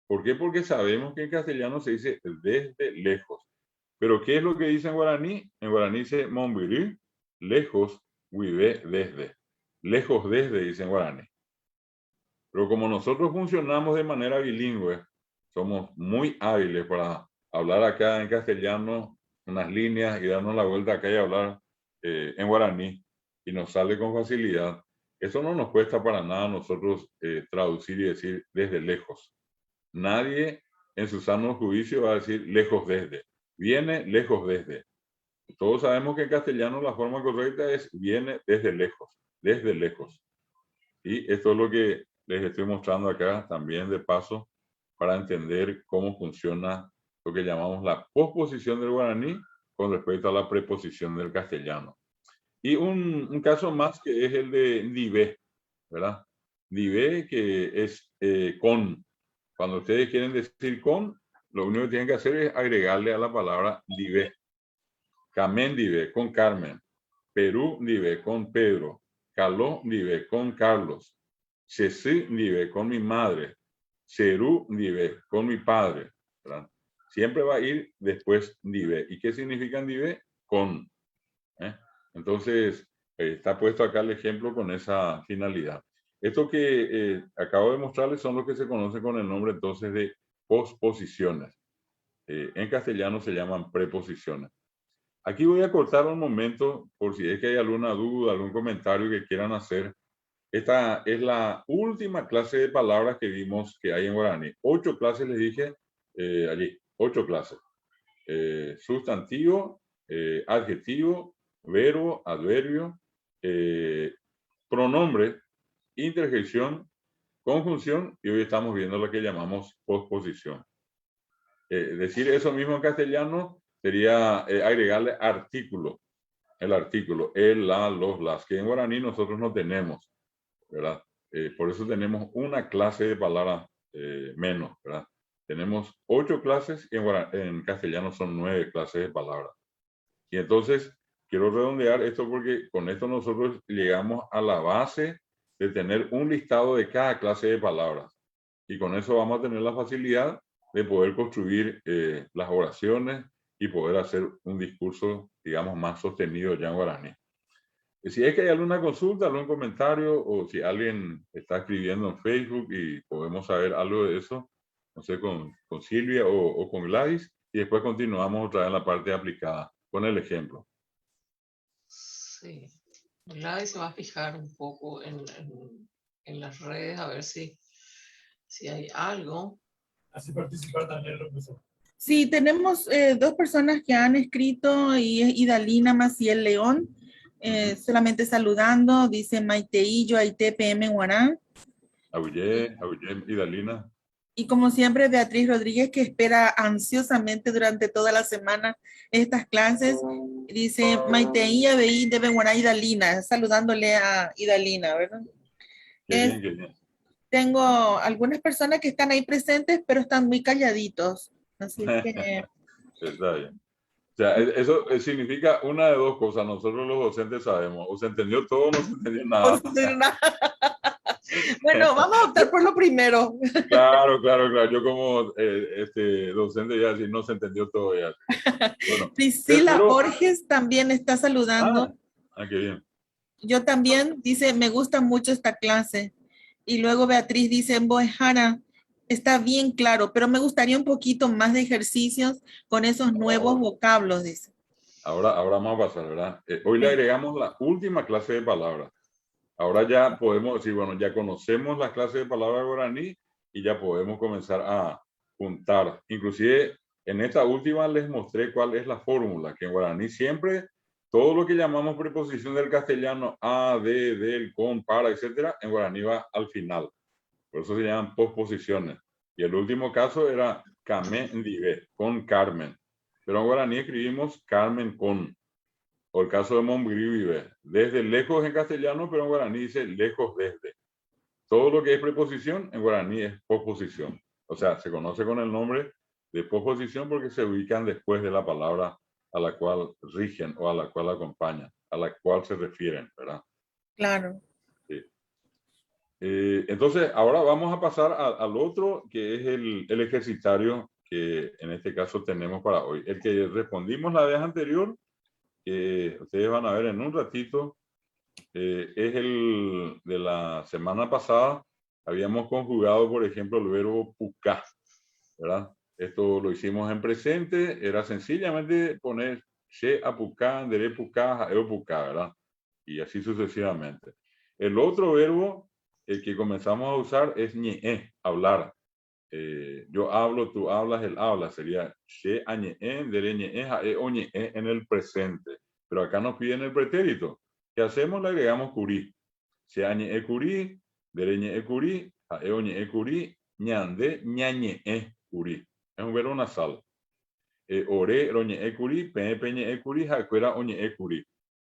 ¿Por qué? Porque sabemos que en castellano se dice desde lejos. Pero ¿qué es lo que dice en guaraní? En guaraní dice Monbirí, lejos, huivé, desde. Lejos desde, dice en guaraní. Pero como nosotros funcionamos de manera bilingüe, somos muy hábiles para hablar acá en castellano unas líneas y darnos la vuelta acá y hablar en guaraní, y nos sale con facilidad. Eso no nos cuesta para nada a nosotros traducir y decir desde lejos. Nadie en su sano juicio va a decir lejos desde. Viene lejos desde. Todos sabemos que en castellano la forma correcta es viene desde lejos, desde lejos. Y esto es lo que les estoy mostrando acá también de paso para entender cómo funciona lo que llamamos la posposición del guaraní con respecto a la preposición del castellano. Y un caso más que es el de divé, ¿verdad? Divé, que es con. Cuando ustedes quieren decir con, lo único que tienen que hacer es agregarle a la palabra divé. Camén divé, con Carmen. Perú divé, con Pedro. Caló divé, con Carlos. Sesí divé, con mi madre. Serú divé, con mi padre. ¿Verdad? Siempre va a ir después divé. ¿Y qué significa divé? Con. Entonces, está puesto acá el ejemplo con esa finalidad. Esto que acabo de mostrarles son los que se conocen con el nombre entonces de posposiciones. En castellano se llaman preposiciones. Aquí voy a cortar un momento por si es que hay alguna duda, algún comentario que quieran hacer. Esta es la última clase de palabras que vimos que hay en guaraní. 8 clases les dije allí, 8 clases. Sustantivo, adjetivo, verbo, adverbio, pronombre, interjección, conjunción, y hoy estamos viendo lo que llamamos posposición. Decir eso mismo en castellano sería agregarle artículo, el artículo, el, la, los, las, que en guaraní nosotros no tenemos, ¿verdad? Por eso tenemos una clase de palabras menos, ¿verdad? Tenemos 8 clases y en castellano son 9 clases de palabras. Y entonces, quiero redondear esto porque con esto nosotros llegamos a la base de tener un listado de cada clase de palabras. Y con eso vamos a tener la facilidad de poder construir las oraciones y poder hacer un discurso, digamos, más sostenido ya en guaraní. Si es que hay alguna consulta, algún comentario, o si alguien está escribiendo en Facebook y podemos saber algo de eso, no sé, con Silvia o con Gladys, y después continuamos otra vez en la parte aplicada, con el ejemplo. Sí. Gladys se va a fijar un poco en las redes a ver si hay algo. Así participar también, profesor. Sí, tenemos 2 personas que han escrito y es Idalina Maciel León, solamente saludando, dice Maiteí, Yoaité, PM Guarán. Abuye, Idalina. Y como siempre, Beatriz Rodríguez, que espera ansiosamente durante toda la semana estas clases, dice Maiteí, Abeí, Debe Guarán, Idalina, saludándole a Idalina, ¿verdad? Qué bien. Tengo algunas personas que están ahí presentes, pero están muy calladitos. Así que... Está bien. O sea, eso significa una de dos cosas. Nosotros los docentes sabemos, o se entendió todo o no se entendió nada. Bueno, vamos a optar por lo primero. Claro. Yo como docente ya si no se entendió todo ya. Bueno, Priscila Borges también está saludando. Qué bien. Yo también, dice, me gusta mucho esta clase. Y luego Beatriz dice, en Boejara, está bien claro, pero me gustaría un poquito más de ejercicios con esos nuevos vocablos, dice. Ahora vamos a pasar, ¿verdad? Hoy le agregamos la última clase de palabras. Ahora ya podemos decir, bueno, ya conocemos la clase de palabras guaraní y ya podemos comenzar a juntar. Inclusive en esta última les mostré cuál es la fórmula, que en guaraní siempre todo lo que llamamos preposición del castellano, a, de, del, con, para, etcétera, en guaraní va al final. Por eso se llaman posposiciones. Y el último caso era Camé Ndive, con Carmen. Pero en guaraní escribimos Carmen con. O el caso de Montbrivive, desde lejos en castellano, pero en guaraní dice lejos desde. Todo lo que es preposición en guaraní es posposición. O sea, se conoce con el nombre de posposición porque se ubican después de la palabra a la cual rigen o a la cual acompañan, a la cual se refieren, ¿verdad? Claro. Sí. Entonces, ahora vamos a pasar al otro, que es el ejercitario que en este caso tenemos para hoy. El que respondimos la vez anterior, que ustedes van a ver en un ratito, es el de la semana pasada. Habíamos conjugado, por ejemplo, el verbo puká, ¿verdad? Esto lo hicimos en presente, era sencillamente poner she apuká, dere puká, jaeo puká, ¿verdad? Y así sucesivamente. El otro verbo, el que comenzamos a usar es ñe, hablar. Yo hablo, tú hablas, él habla. Sería she añe, dere ñe, jaeo ñe en el presente. Pero acá nos piden el pretérito. ¿Qué hacemos? Le agregamos curí. She añe curí, dere ñe curí, jaeo ñe curí, ñande ñañe curí. Es un verbo nasal. Ore roñe curí, peñe curí, jacuera oñe curí.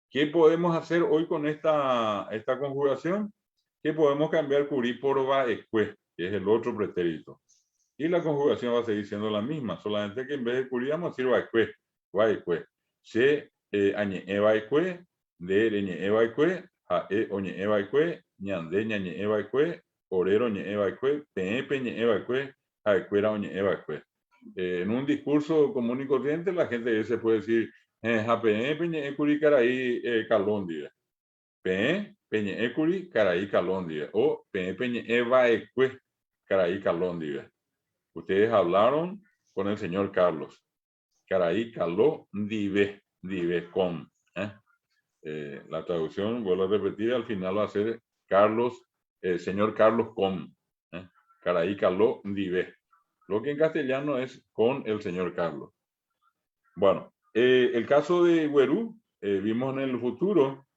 ¿Qué podemos hacer hoy con esta conjugación? Que podemos cambiar curí por vaecue, que es el otro pretérito. Y la conjugación va a seguir siendo la misma, solamente que en vez de curí vamos a decir vaecue. Se añe vaecue, de reñe vaecue, jae oñe vaecue, ñande ñañe vaecue, orero ñe vaecue, peñe vaecue, jacuera oñe vaecue. En un discurso común y corriente la gente se puede decir Jape peñe ecuri caraí calondia. Peñe ecuri caraí calondia. O peñe eva ecue caraí calondia. Ustedes hablaron con el señor Carlos. Caraí caló dive con. La traducción, vuelvo a repetir, al final va a ser Carlos, señor Carlos con. Caraí caló dive. Lo que en castellano es con el señor Carlos. Bueno. El caso de Güerú, vimos en el futuro,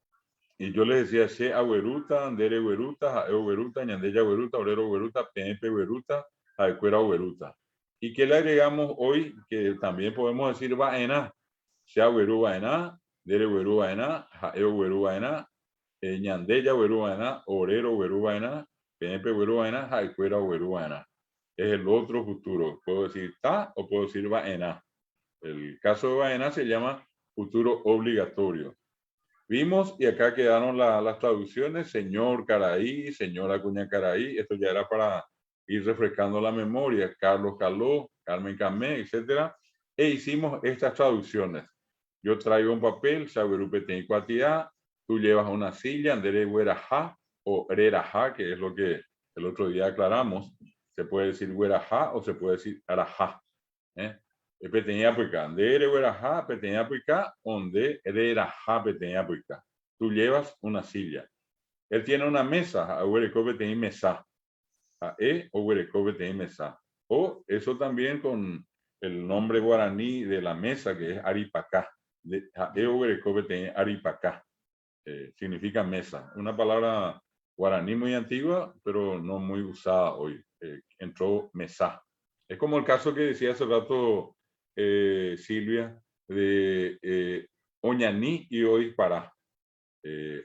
y yo les decía, she agüeruta, andere güeruta, jaeo güeruta, ñandeya güeruta, orero güeruta, pepe güeruta, jaecuera güeruta. ¿Y qué le agregamos hoy? Que también podemos decir vaena, she agüerú vaena, dere güerú vaena, jaeo güerú vaena, ñandeya güerú vaena, orero güerú vaena, pepe güerú vaena, jaecuera güerú vaena. Es el otro futuro. Puedo decir ta o puedo decir vaena. El caso de vaena se llama futuro obligatorio. Vimos, y acá quedaron las traducciones, señor Caraí, señora Cuña Caraí. Esto ya era para ir refrescando la memoria. Carlos Caló, Carmen Camé, etc. E hicimos estas traducciones. Yo traigo un papel, Saguerupete y Cuatiá, Tú llevas una silla, andere hueraja o reraja, que es lo que el otro día aclaramos. Se puede decir hueraja o se puede decir araja. Peteña puica, andere hueraja, peteña puica, onde reraja, peteña puica. Tú llevas una silla. Él tiene una mesa, a huereco peteña mesa. A o huereco peteña mesa. O eso también con el nombre guaraní de la mesa, que es aripacá. A o huereco peteña aripacá. Significa mesa. Una palabra guaraní muy antigua, pero no muy usada hoy. Entró mesa. Es como el caso que decía hace rato Silvia de Oñaní y hoy para.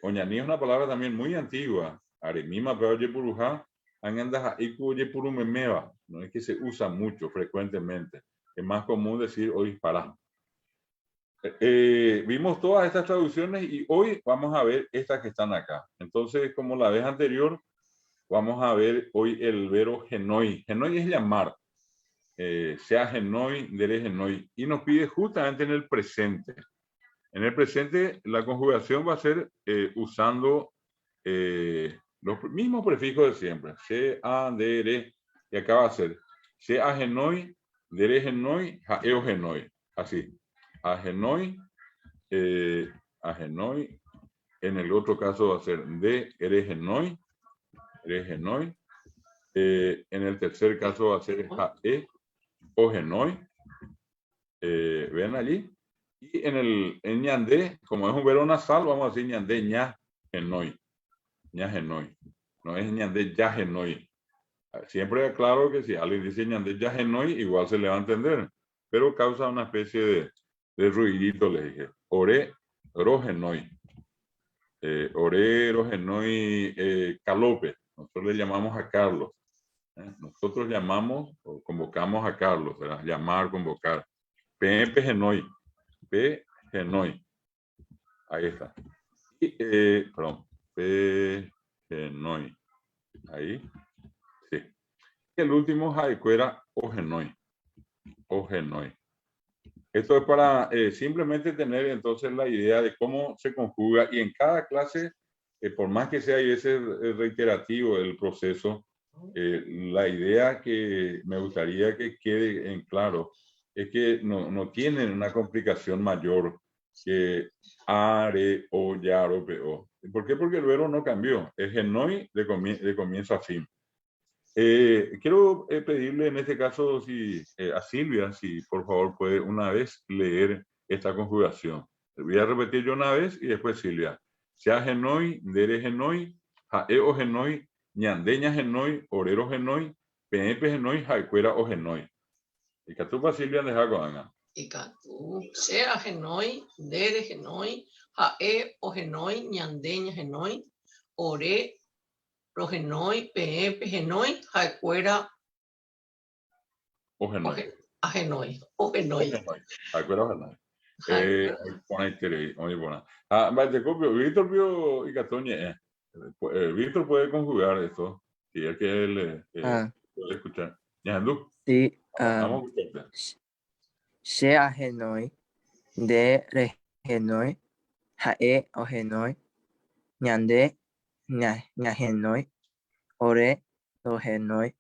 Oñaní es una palabra también muy antigua. Aremima, pero yepurujá, angandas iku yepurumemeva. No es que se usa mucho, frecuentemente. Es más común decir hoy para. Vimos todas estas traducciones y hoy vamos a ver estas que están acá. Entonces, como la vez anterior, vamos a ver hoy el verbo genoi. Genoi es llamar. Sea genoi, dere genoi. Y nos pide justamente en el presente. En el presente, la conjugación va a ser usando los mismos prefijos de siempre. Sea, dere. Y acá va a ser sea genoi, dere genoi, jaeo genoi. Así. Agenoi, agenoi, en el otro caso va a ser de eregenoi, eregenoi, en el tercer caso va a ser jae o genoi, ven allí, y en ñandé, como es un verbo nasal, vamos a decir ñandé ña genoi, no es ñandé ya genoi. Siempre aclaro que si alguien dice ñandé ya genoi, igual se le va a entender, pero causa una especie de ruidito, le dije. Ore rogenoi. Ore rogenoi calope. Nosotros le llamamos a Carlos. Nosotros llamamos o convocamos a Carlos, ¿verdad? Llamar, convocar. Pepe genoi. P genoi. Ahí está. Y, perdón. P genoi. Ahí. Sí. Y el último jaicuera o genoi. O genoi. Esto es para simplemente tener entonces la idea de cómo se conjuga y en cada clase, por más que sea y ese reiterativo el proceso, la idea que me gustaría que quede en claro es que no tienen una complicación mayor que are, o, yar, o, peo. ¿Por qué? Porque el verbo no cambió, es genoi de comienzo a fin. Quiero pedirle en este caso a Silvia, si por favor puede una vez leer esta conjugación. Voy a repetir yo una vez y después Silvia. Sea genoi, dere genoi, jaeo genoi, ñandeña genoi, orero genoi, penepe genoi, jaicuera o genoi. Y catupa Silvia deja con Y catu, sea genoi, dere genoi, jae o genoi, ñandeña genoi, ore rogenoi, pepe genoi, jaicuera o genoi. Agenoi, o genoi. Jaicuera o genoi. Muy buena. Víctor vio y Catoñe. Víctor puede conjugar esto. Si es que él puede escuchar. Sí. Vamos a escucharte. Sea genoi, de genoi, jae o genoi, ñande, ña genoi, ore o genoi,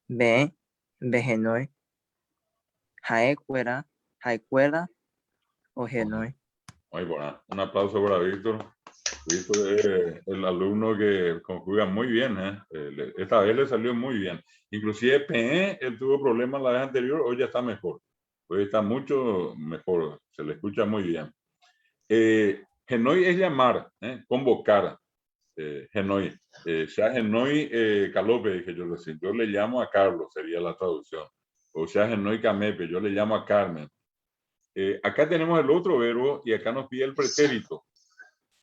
be genoi, jaicuera o genoi. Muy buena. Un aplauso para Víctor. Víctor es el alumno que conjuga muy bien. Esta vez le salió muy bien. Inclusive PE, él tuvo problemas la vez anterior, hoy ya está mejor. Hoy está mucho mejor, se le escucha muy bien. Genoi es llamar, convocar. Genoi. Sea genoi calope, dije yo recién. Yo le llamo a Carlos, sería la traducción. O sea genoi camepe, yo le llamo a Carmen. Acá tenemos el otro verbo y acá nos pide el pretérito.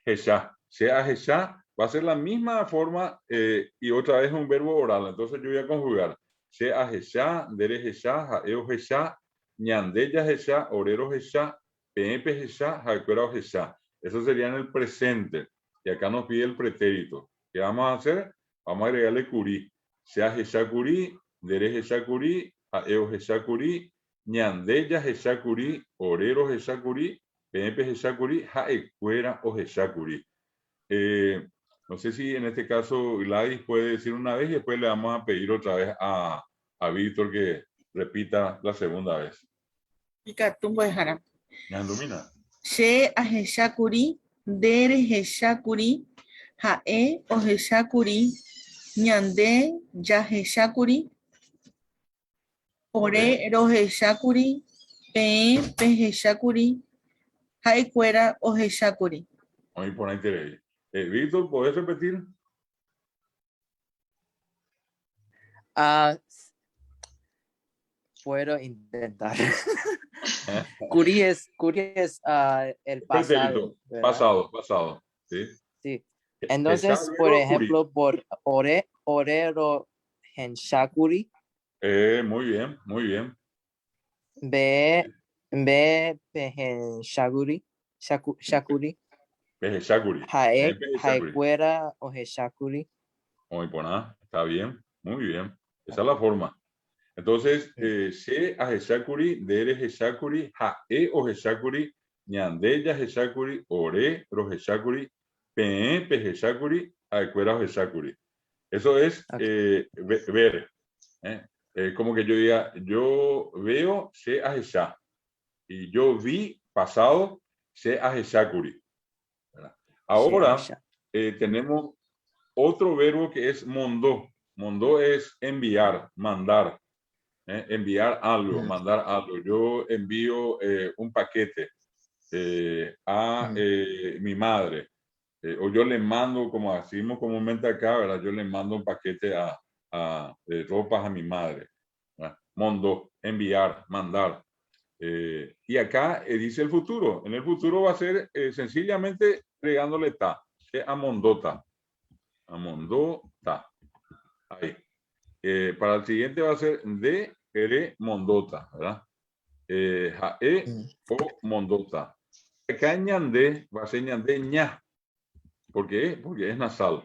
Jesá. Sea jesá, va a ser la misma forma y otra vez un verbo oral. Entonces yo voy a conjugar. Sea jesá, dere jesá, jaeo jesá, ñandeya jesá, orero jesá, pepe jesá, jaicuera jesá. Eso sería en el presente. Y acá nos pide el pretérito. ¿Qué vamos a hacer? Vamos a agregarle curí. Sea jesá curí, dere jesá curí, jaeo jesá curí, ñandeya jesá curí, orero jesá curí, pepe jesá curí, jaicuera o jesá curí. No sé si en este caso Gladys puede decir una vez y después le vamos a pedir otra vez a Víctor que repita la segunda vez. Ikatumbo ejara. Ñandumina. She aheshakuri, dere heshakuri, hae oheshakuri, ñande yaheshakuri, ore roheshakuri, pe peheshakuri, haekuera oheshakuri. Muy por ahí interés. Víctor, ¿puedes repetir? Puedo intentar. Curi es el pasado. ¿verdad? Pasado. ¿Sí? Sí. Entonces, por ejemplo, por orero henshakuri. Muy bien. Be pehen shakuri. Shakuri. Shakuri. Haekuera o heshakuri. Muy buena. Está bien. Muy bien. Esa es la forma. Entonces, she a heshakuri, dere heshakuri, hae o heshakuri, ñande ya heshakuri, ore ro heshakuri, pe heshakuri, haekuera o heshakuri. Eso es ver. Como que yo diga, yo veo she a hesha. Y yo vi pasado she a heshakuri. Ahora tenemos otro verbo que es mondó. Mondó es enviar, mandar. Enviar algo, mandar algo. Yo envío un paquete a mi madre. O yo le mando, como decimos comúnmente acá, ¿verdad? Yo le mando un paquete de ropas a mi madre. ¿verdad? Mondó, enviar, mandar. Y acá dice el futuro. En el futuro va a ser sencillamente agregándole ta. Amondota. Amondota. Ahí. Para el siguiente va a ser de ere mondota, ¿verdad? Jae o mondota. Acá ñande va a ser ñande ña. ¿Por qué? Porque es nasal.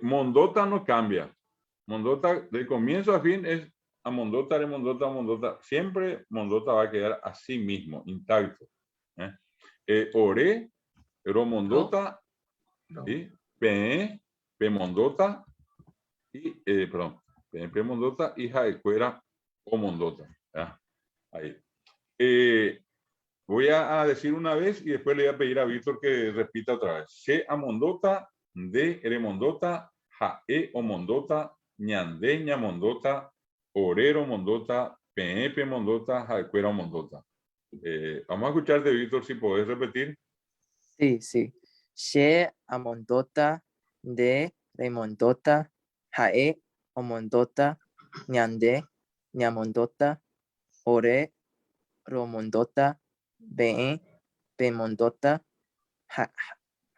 Mondota no cambia. Mondota de comienzo a fin es a mondota, de mondota, mondota. Siempre mondota va a quedar así mismo, intacto. Ore, ero mondota, ¿sí? Pe mondota y, perdón, pe mondota y jaecuera o mondota. ¿ya? Ahí. Voy a decir una vez y después le voy a pedir a Víctor que repita otra vez. She a mondota, de ere mondota, jae o mondota, ñande ña mondota, orero mondota, pe mondota, jaecuera o mondota. Vamos a escuchar de Víctor si podés repetir. Sí. She amondota, de remondota, jae omondota, ñande ñamondota, ore romondota, be mondota,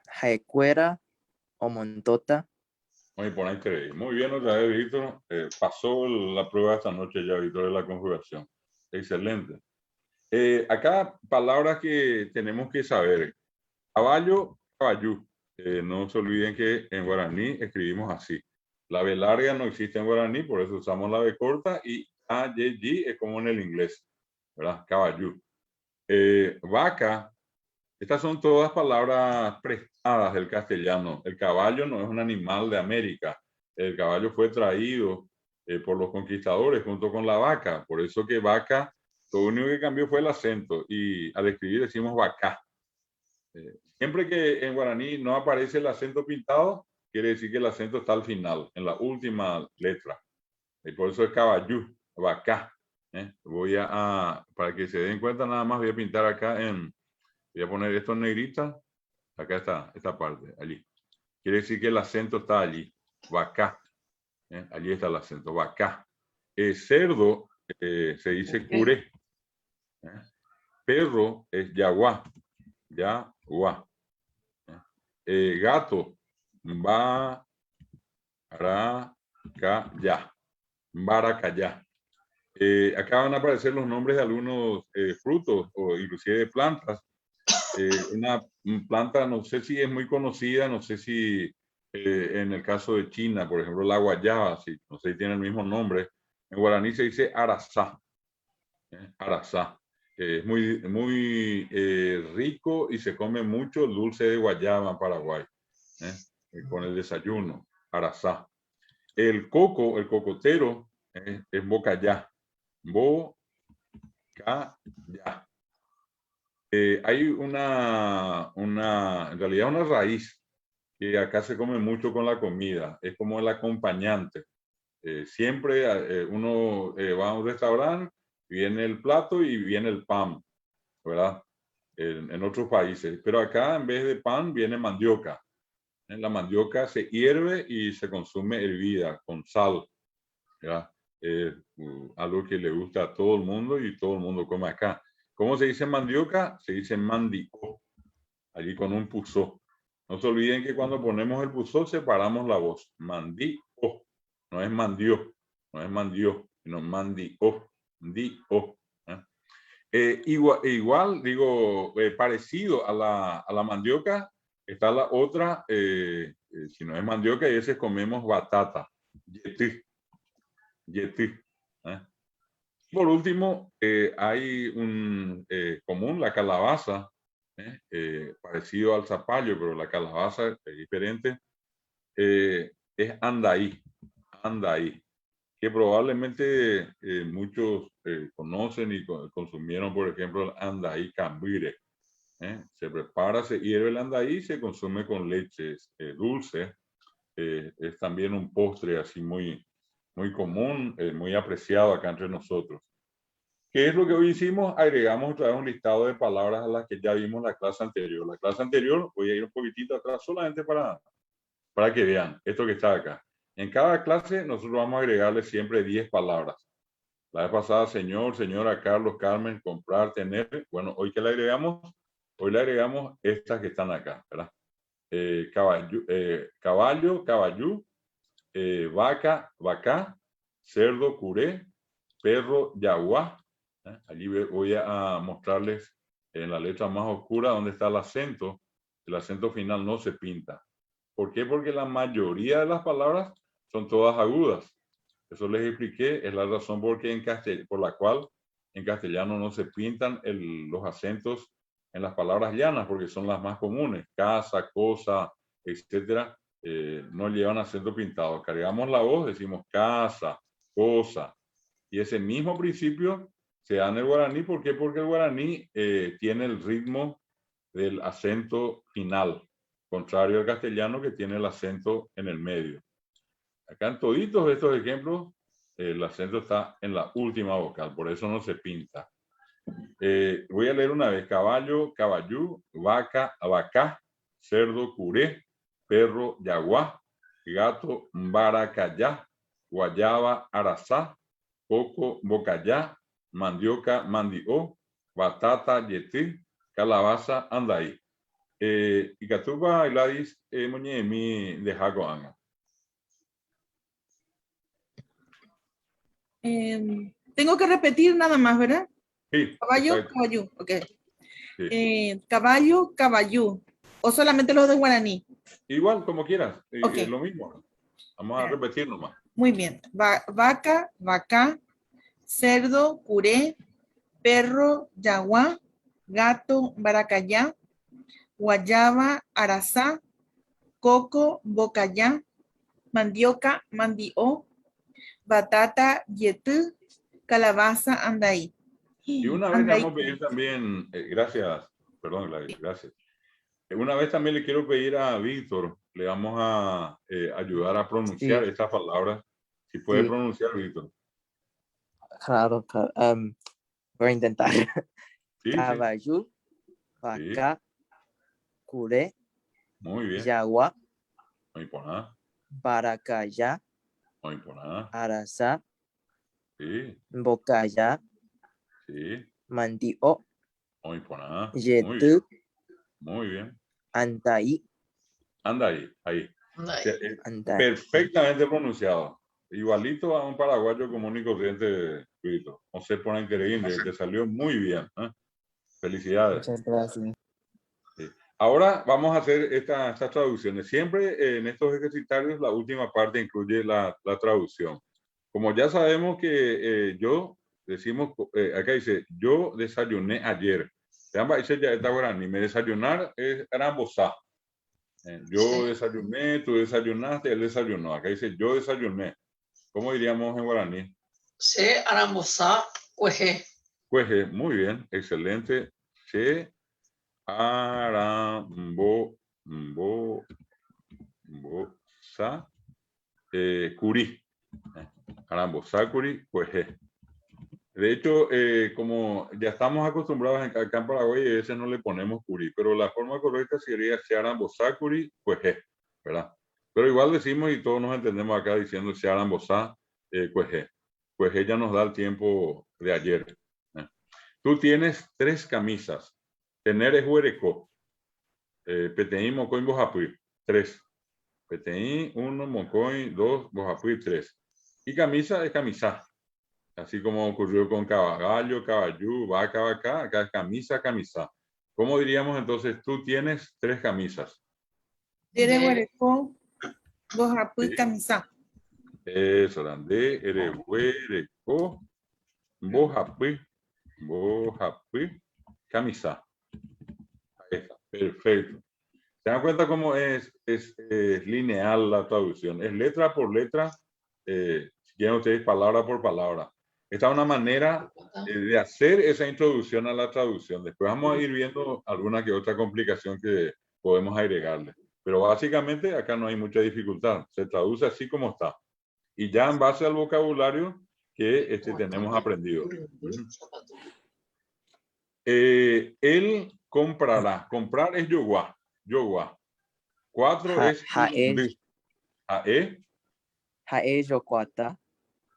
jaecuera omondota. Muy bien otra vez, Víctor. Pasó la prueba esta noche ya, Víctor, de la conjugación. Excelente. Acá palabras que tenemos que saber. Caballo, caballú. No se olviden que en guaraní escribimos así. La B larga no existe en guaraní, por eso usamos la B corta y A, Y, G es como en el inglés, ¿verdad? Caballú. Vaca. Estas son todas palabras prestadas del castellano. El caballo no es un animal de América. El caballo fue traído por los conquistadores junto con la vaca. Por eso que vaca, lo único que cambió fue el acento. Y al escribir decimos vaca. Siempre que en guaraní no aparece el acento pintado, quiere decir que el acento está al final, en la última letra. Y por eso es caballú, vaca. Para que se den cuenta, nada más voy a pintar acá voy a poner esto en negrita. Acá está, esta parte, allí. Quiere decir que el acento está allí. Vaca. Allí está el acento. Vaca. Cerdo se dice curé. Perro es yaguá. Yaguá. Gato. Baracaya. Baracaya. Acá van a aparecer los nombres de algunos frutos o inclusive de plantas. Una planta, no sé si es muy conocida, no sé si en el caso de China, por ejemplo, la guayaba, no sé si tiene el mismo nombre. En guaraní se dice arazá. Arazá. Es muy rico y se come mucho dulce de guayaba en Paraguay. con el desayuno, arasá. El coco, el cocotero, es bocayá. Bocayá. Hay en realidad una raíz que acá se come mucho con la comida, es como el acompañante. Siempre uno va a un restaurante, viene el plato y viene el pan, ¿verdad? En otros países, pero acá en vez de pan viene mandioca. La mandioca se hierve y se consume hervida con sal, ¿verdad? Algo que le gusta a todo el mundo y todo el mundo come acá. ¿Cómo se dice mandioca? Se dice mandió, allí con un puzó. No se olviden que cuando ponemos el puzó separamos la voz. Mandío, no es mandió, no es mandió, sino mandió, dio. Igual, digo, parecido a la mandioca, está la otra, si no es mandioca, y a veces comemos batata, yetí. Por último, hay un común, la calabaza, parecido al zapallo, pero la calabaza es diferente, es andaí, que probablemente muchos conocen y consumieron, por ejemplo, el andaí cambire. Se prepara, se hierve el andaí y se consume con leche dulce. Es también un postre así muy común, muy apreciado acá entre nosotros. ¿Qué es lo que hoy hicimos? Agregamos otra vez un listado de palabras a las que ya vimos la clase anterior. La clase anterior, voy a ir un poquitito atrás solamente para que vean esto que está acá. En cada clase nosotros vamos a agregarle siempre 10 palabras. La vez pasada, señor, señora, Carlos, Carmen, comprar, tener. Bueno, hoy que le agregamos, estas que están acá, ¿verdad? Caballo, caballú, vaca, vaca, cerdo, curé, perro, yaguá. Allí voy a mostrarles en la letra más oscura donde está el acento. El acento final no se pinta. ¿Por qué? Porque la mayoría de las palabras son todas agudas. Eso les expliqué, es la razón por la cual en castellano no se pintan los acentos en las palabras llanas, porque son las más comunes. Casa, cosa, etcétera, no llevan acento pintado. Cargamos la voz, decimos casa, cosa. Y ese mismo principio se da en el guaraní. ¿Por qué? Porque el guaraní tiene el ritmo del acento final, contrario al castellano que tiene el acento en el medio. Acá en toditos estos ejemplos, el acento está en la última vocal, por eso no se pinta. Voy a leer una vez. Caballo, caballú, vaca, vaca, cerdo, curé, perro, yaguá, gato, baracayá, guayaba, arasá, coco, bocayá, mandioca, mandió, batata, yetí, calabaza, andaí. Y Catuba y Gladys, mi de Jaco Anga. Tengo que repetir nada más, ¿verdad? Sí. Caballo, Exacto. caballú, ok. Sí. Caballo, caballú. O solamente los de guaraní. Igual, como quieras. Okay. Es lo mismo. Vamos a repetir nomás. Muy bien. Vaca, vaca, cerdo, curé, perro, yaguá, gato, baracayá, guayaba, arasá, coco, bocayá, mandioca, mandió, batata, yetú, calabaza, andaí. Y una vez le vamos a pedir también, gracias, perdón, Gladys, gracias. Una vez también le quiero pedir a Víctor, le vamos a ayudar a pronunciar estas palabras. Si puede pronunciar, Víctor. Claro, voy a intentar. Sí, Caballú, vaca, curé, muy bien. yaguá, Muy por nada. baracayá, Muy por nada. arasá, Sí. bocayá, Sí. mandió, Muy por nada. yetú, muy bien. andaí. Anda ahí, ahí. Andaí. Perfectamente pronunciado. Igualito a un paraguayo común y corriente, Víctor. No se pone increíble, te salió muy bien. Felicidades. Muchas gracias. Sí. Ahora vamos a hacer estas traducciones. Siempre en estos ejercitarios la última parte incluye la traducción. Como ya sabemos que acá dice, yo desayuné ayer. Me desayunar es arambosá. Yo Sí. desayuné, tú desayunaste, él desayunó. Acá dice yo desayuné. ¿Cómo diríamos en guaraní? Se almorzar, cueje. Pues muy bien, excelente. Se arambosa curí. Arambosa curí, pues. De hecho, como ya estamos acostumbrados acá en Paraguay, a veces no le ponemos curí, pero la forma correcta sería se arambosa curí, pues, ¿verdad? Pero igual decimos y todos nos entendemos acá diciendo se arambosa, pues, pues ella nos da el tiempo de ayer. Tú tienes 3 camisas. Tener es huereco. Peteín, mocoin, bojapuy. 3. Peteín, 1, mocoin, 2, bojapuy, 3. Y camisa es camisa. Así como ocurrió con caballo, caballú, vaca, vaca. Acá es camisa, camisa. ¿Cómo diríamos entonces? Tú tienes 3 camisas. Dere huereco, bojapuy, Sí. camisa. Eso, de, ere, huereco, bojapuy, camisa. Ahí está. Perfecto. ¿Se dan cuenta cómo es lineal la traducción? Es letra por letra, si quieren ustedes palabra por palabra. Esta es una manera de hacer esa introducción a la traducción. Después vamos a ir viendo alguna que otra complicación que podemos agregarle. Pero básicamente acá no hay mucha dificultad. Se traduce así como está. Y ya en base al vocabulario que tenemos aprendido. Él comprará. Comprar es yoguá. Yoguá. 4 es irundí. Jae Jae yoguata.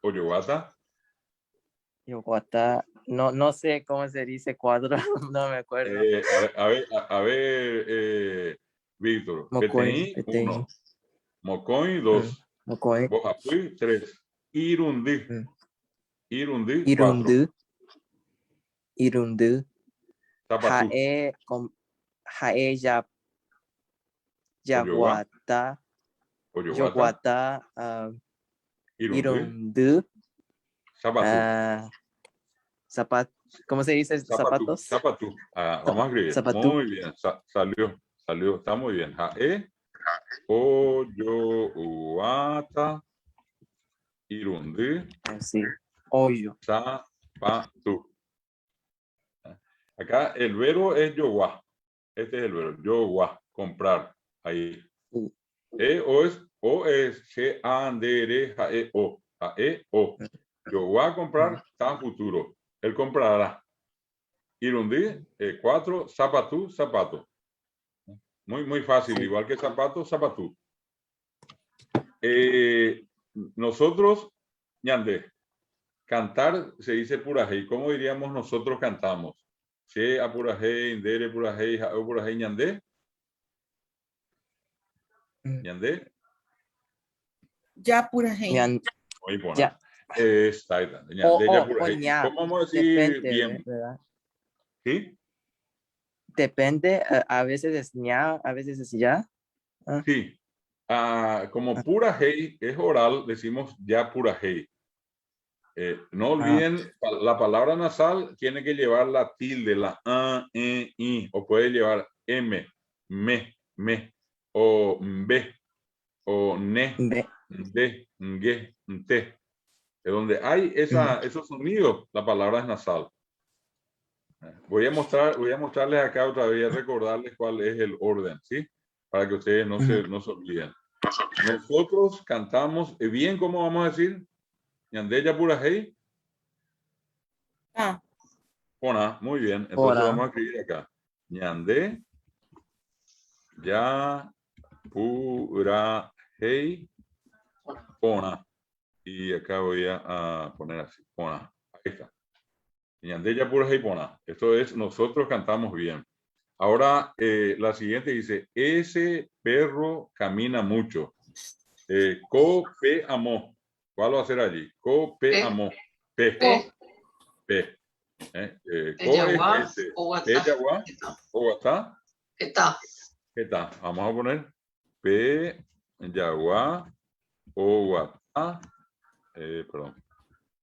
o yoguata. Yoguata. No sé cómo se dice 4. No me acuerdo. A ver, Víctor. Mocoin, Peteín, 1. Mocoin, 2. Mocoin. Bojapuy, 3. Irundí. Irundí, 4. Irundu. Irundu. Zapatú. Jae yaguata. O yoguata. Yoguata. Irundí. Irundu. Zapatú. ¿Cómo se dice? Zapatos. Zapatú. Vamos a escribir. Zapatú. Muy bien. Salió. Está muy bien. Jae o yoguata. Irundí. Sí. Hoyo. Zapatú. Acá el verbo es yoguá. Este es el verbo. Yoguá. Comprar. Ahí. Sí. O es se andere jae o. Jae o. Yoguá comprar está futuro. Él comprará. Irundí, 4. Zapatú, zapato. Muy fácil. Sí. Igual que zapato, zapatú. Nosotros, ñande, cantar se dice purajei. ¿Cómo diríamos nosotros cantamos? Se apurajei, indere purajei, jao purajei, ñande. ¿Ñande? Ya pura gente. Ya. Está ahí. ¿Cómo vamos a decir depende, bien? ¿verdad? ¿Sí? Depende, a veces es ña, a veces es ya. Sí. Como pura hey es oral, decimos ya pura hey. No olviden, la palabra nasal tiene que llevar la tilde, la a, e, i, o puede llevar m, me, o b, o ne, de, nge, te. De donde hay esos sonidos, la palabra es nasal. Voy a mostrarles acá otra vez, recordarles cuál es el orden, ¿sí? Para que ustedes no se olviden. Nosotros cantamos, bien, ¿cómo vamos a decir? Ñande ya pura hey. Pona, muy bien. Entonces vamos a escribir acá. Ñande ya pura hey. Pona. Y acá voy a poner así. Pona. Ahí está. Ñande ya pura hey pona. Esto es, nosotros cantamos bien. Ahora, la siguiente dice, ese perro camina mucho. Cope amó. ¿Cuál va a ser allí? Cope amó. P. Está. Vamos a poner P, Yaguá, Oguatá, perdón,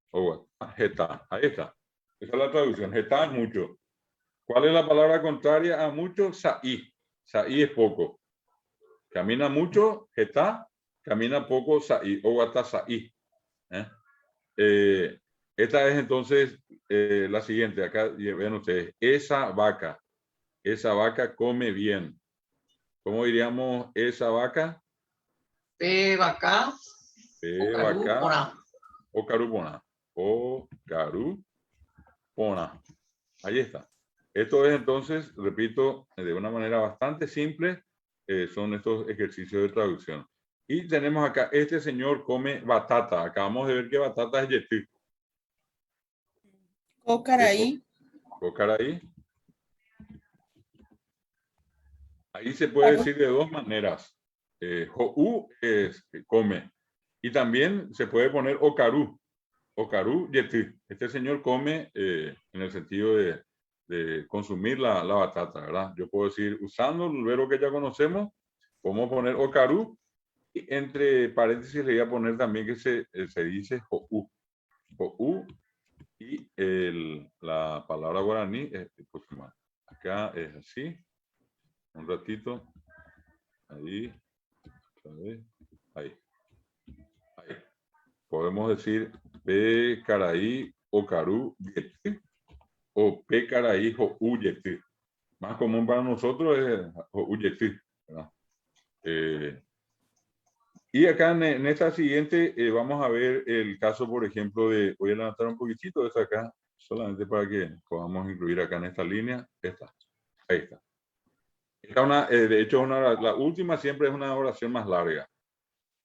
Oguatá, Getá. Ahí está. Esa es la traducción. Getá es mucho. ¿Cuál es la palabra contraria a mucho? Saí. Saí es poco. Camina mucho, está. Camina poco, saí. O hasta saí. Esta es entonces la siguiente. Acá ven ustedes. Esa vaca come bien. ¿Cómo diríamos esa vaca? Pe vaca. Pe Ocaru, vaca. pona. Ocarupona. Ocarupona. Ahí está. Esto es entonces, repito, de una manera bastante simple, son estos ejercicios de traducción. Y tenemos acá, este señor come batata. Acabamos de ver que batata es yetí. Cocaraí. Cocaraí. Ahí se puede decir de dos maneras. Joú es come. Y también se puede poner ocarú. Ocarú yetí. Este señor come en el sentido de consumir la batata, ¿verdad? Yo puedo decir, usando el verbo que ya conocemos, podemos poner ocarú. Y entre paréntesis le voy a poner también que se dice joú. Joú. Y la palabra guaraní es acá es así. Un ratito. Ahí. Ahí. Podemos decir pe caraí ocarú yetí o pe caraí joú yetí. Más común para nosotros es joú yetí, ¿verdad? Y acá en esta siguiente vamos a ver el caso, por ejemplo, voy a levantar un poquitito de esta acá, solamente para que podamos incluir acá en esta línea. Ahí está. De hecho, la última siempre es una oración más larga.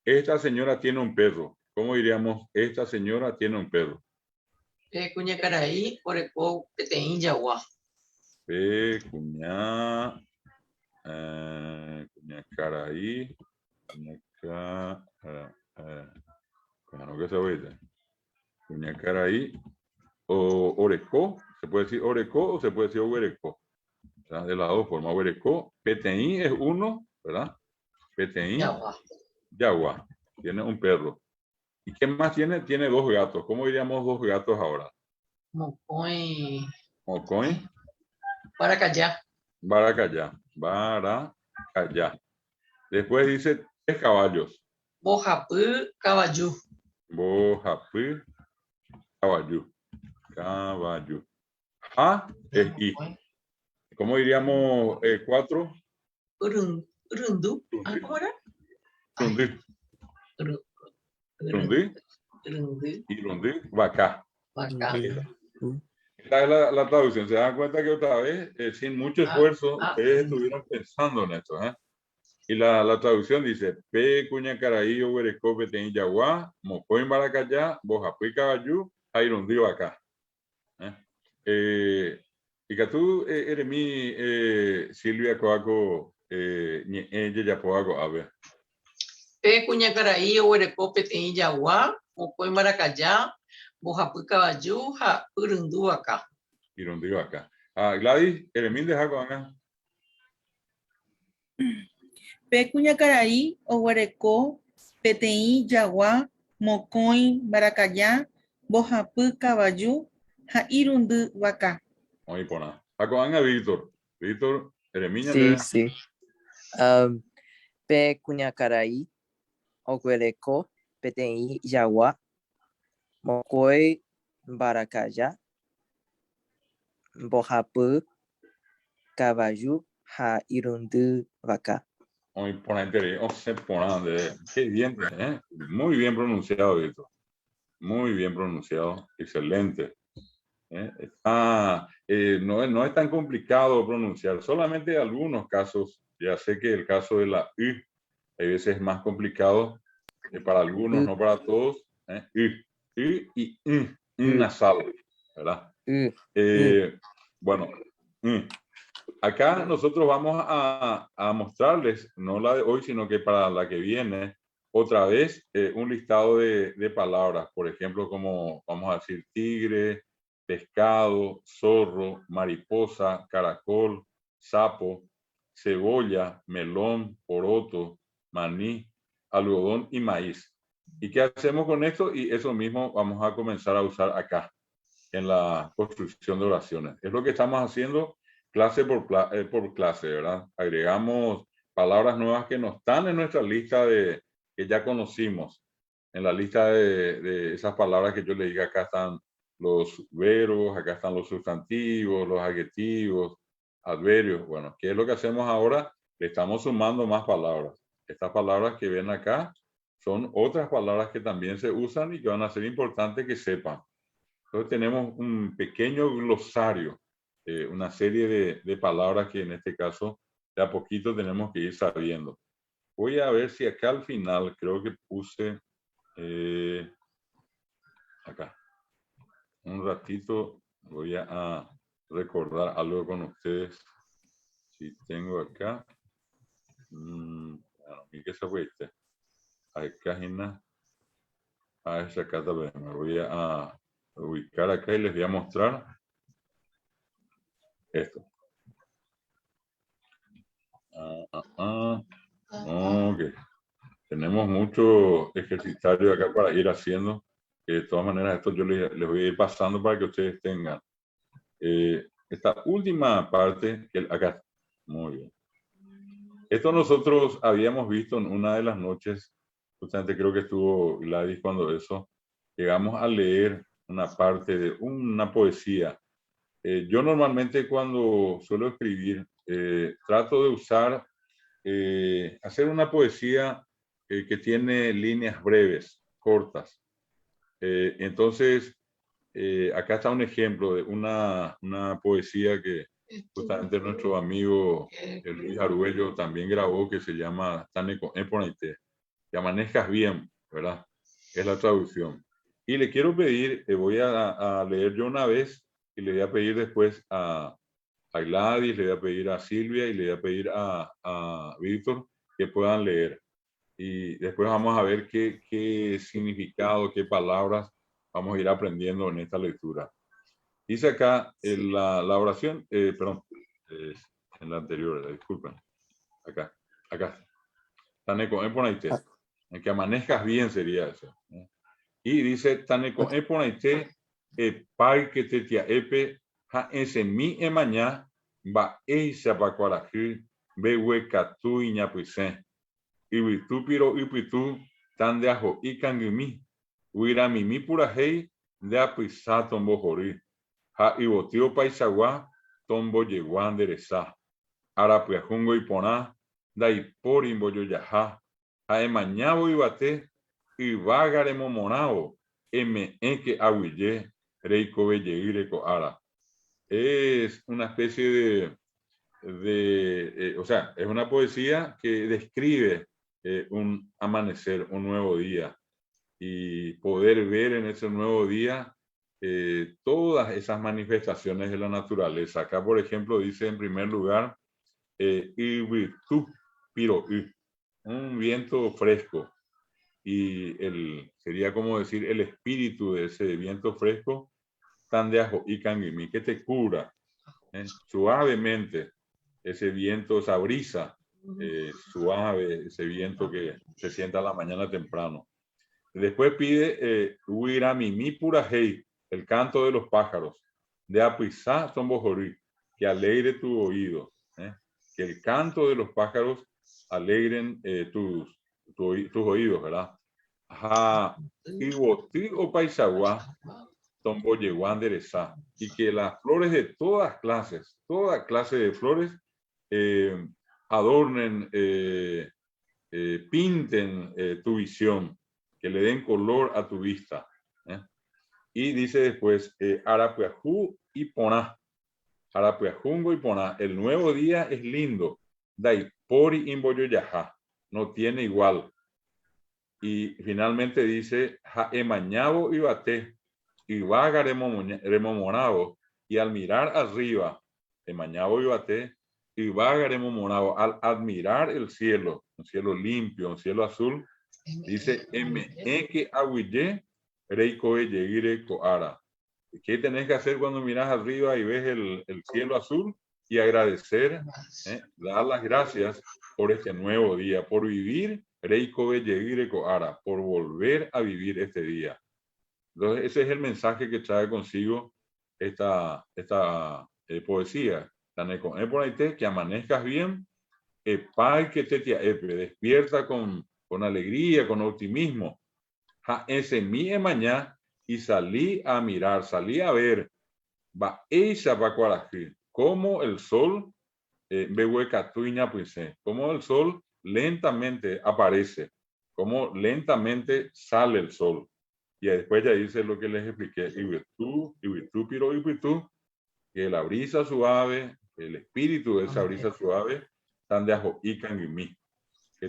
Esta señora tiene un perro. ¿Cómo diríamos? Esta señora tiene un perro. Pe cuña caraí, oreco, peteín, yagua. Pe cuña caraí. Cuña caraí. O oreco. Se puede decir oreco o se puede decir oreco. De las dos formas. Oreco. Peteín es uno, ¿verdad? Peteín. Yagua. Yagua. Tiene un perro. ¿Y qué más tiene? Tiene dos gatos. ¿Cómo diríamos dos gatos ahora? Mocoy. Mocoy. Baracayá. Baracayá. Baracayá. Después dice tres caballos. Bojapú, caballú. Bojapú, caballú. Caballú. A es I. ¿Cómo diríamos cuatro? Urundú. ¿Cómo era? Rundí. Rundí. Y rundí, vaca. Vaca. Esta es la traducción. Se dan cuenta que otra vez, sin mucho esfuerzo, ustedes estuvieron pensando en esto. Y la traducción dice, Pe cuña caraí, oguerecó, peteín, yaguá, mocoy, baracayá, bojapui, caballú, airundí, vaca. Y que tú eres mi Silvia Coaco, ella ya Coaco, a ver. Pe cuña caraí, oguerecó, peteín, yaguá, mocoy, baracayá, bojapú, caballú, urundú, vaca. Irundí, vaca. Gladys, eres mi de Jaco, acá. Pe cuña caraí, oguarecó, peteí, yaguá, mocoy, baracayá, bojapú, caballú, jairundú, vaca. Vamos a ir por nada. Jaco, anga, Víctor. Víctor, eres mi. Sí, sí. Pe cuña caraí, oguereco, peteí, yaguá, mocoy, baracayá, bojapú, caballú, jairundú, vaca. Vamos a ir por nada. Qué bien, muy bien pronunciado, Víctor. Muy bien pronunciado. Excelente. No es tan complicado pronunciar. Solamente algunos casos. Ya sé que el caso de la U a veces es más complicado para algunos, no para todos. U y nasal, ¿verdad? Bueno, acá nosotros vamos a mostrarles, no la de hoy, sino que para la que viene, otra vez un listado de palabras. Por ejemplo, como vamos a decir tigre, pescado, zorro, mariposa, caracol, sapo, cebolla, melón, poroto, maní, algodón y maíz. ¿Y qué hacemos con esto? Y eso mismo vamos a comenzar a usar acá, en la construcción de oraciones. Es lo que estamos haciendo clase por clase, ¿verdad? Agregamos palabras nuevas que no están en nuestra lista que ya conocimos. En la lista de esas palabras que yo le diga, acá están los verbos, acá están los sustantivos, los adjetivos, adverbios. Bueno, ¿qué es lo que hacemos ahora? Le estamos sumando más palabras. Estas palabras que ven acá son otras palabras que también se usan y que van a ser importantes que sepan. Entonces tenemos un pequeño glosario, una serie de palabras que en este caso de a poquito tenemos que ir sabiendo. Voy a ver si acá al final creo que puse acá. Un ratito voy a recordar algo con ustedes. Si tengo acá. ¿Qué se fue este? Acá esa acá también. Me voy a ubicar acá y les voy a mostrar esto. Ok. Tenemos mucho ejercitario acá para ir haciendo. De todas maneras, esto yo les voy a ir pasando para que ustedes tengan. Esta última parte, que acá. Muy bien. Esto nosotros habíamos visto en una de las noches, justamente creo que estuvo Gladys cuando eso, llegamos a leer una parte de una poesía. Yo normalmente cuando suelo escribir, trato de usar, hacer una poesía que tiene líneas breves, cortas. Entonces, acá está un ejemplo de una poesía que justamente nuestro amigo Luis Arguello también grabó, que se llama Taneco Eponaite, que amanezcas bien, ¿verdad? Es la traducción. Y le quiero pedir, voy a leer yo una vez y le voy a pedir después a Gladys, le voy a pedir a Silvia y le voy a pedir a Víctor que puedan leer. Y después vamos a ver qué significado, qué palabras vamos a ir aprendiendo en esta lectura. Dice acá la oración, perdón, en la anterior, disculpen. Acá. Taneco Eponaite. En que amanezcas bien sería eso. Y dice, Taneco Eponaite, pai que te tia epe, ha ese mi emañá, va eisa pa cuarají, bewe catu y ñapuisen. Y vitupiro y pitu, tan de ajo y cangumi, huira mimi purajei, de apuisa tombo jorí. Ha ibotio paisagua, tombo yegua endereza. Arapuajungo y poná, da iporimbo yoyaja. Ha emañabo y bate, y vagaremo monao, que aguille, reiko belleireko ara. Es una especie o sea, es una poesía que describe un amanecer, un nuevo día, y poder ver en ese nuevo día todas esas manifestaciones de la naturaleza. Acá, por ejemplo, dice en primer lugar, un viento fresco, y sería como decir el espíritu de ese viento fresco, tan de ajo y cangimi, que te cura suavemente. Ese viento, esa brisa suave, ese viento que se sienta a la mañana temprano. Después pide Uiramimi Purajei, el canto de los pájaros, de Apisá Tombojorí, que alegre tu oído, que el canto de los pájaros alegren tus oídos, ¿verdad? Ajá, Iwoti o Paisagua, Tomboyeguán Derezá, y que las flores de toda clase de flores, adornen, pinten tu visión, que le den color a tu vista. Y dice después, Arapuajú y Poná, Arapuajungo y Poná, el nuevo día es lindo, Daipori imboyoyaja, no tiene igual. Y finalmente dice, Ja emañabo y bate, y vaga remomonado, y al mirar arriba, emañabo y bate, y vaga remomonado, al admirar el cielo, un cielo limpio, un cielo azul, dice, que aguille, reiko yeguire coara. ¿Qué tenés que hacer cuando miras arriba y ves el cielo azul? Y agradecer, dar las gracias por este nuevo día, por vivir, reiko yeguire coara, por volver a vivir este día. Entonces, ese es el mensaje que trae consigo esta poesía. Que amanezcas bien, Epay que te epe, despierta con alegría, con optimismo. Ha ese mi mañana y salí a mirar, salí a ver. Va ella va cuarají, como el sol, como el sol lentamente aparece, como lentamente sale el sol. Y después ya dice lo que les expliqué, que la brisa suave, el espíritu de esa brisa suave, tan de ajo y mí, que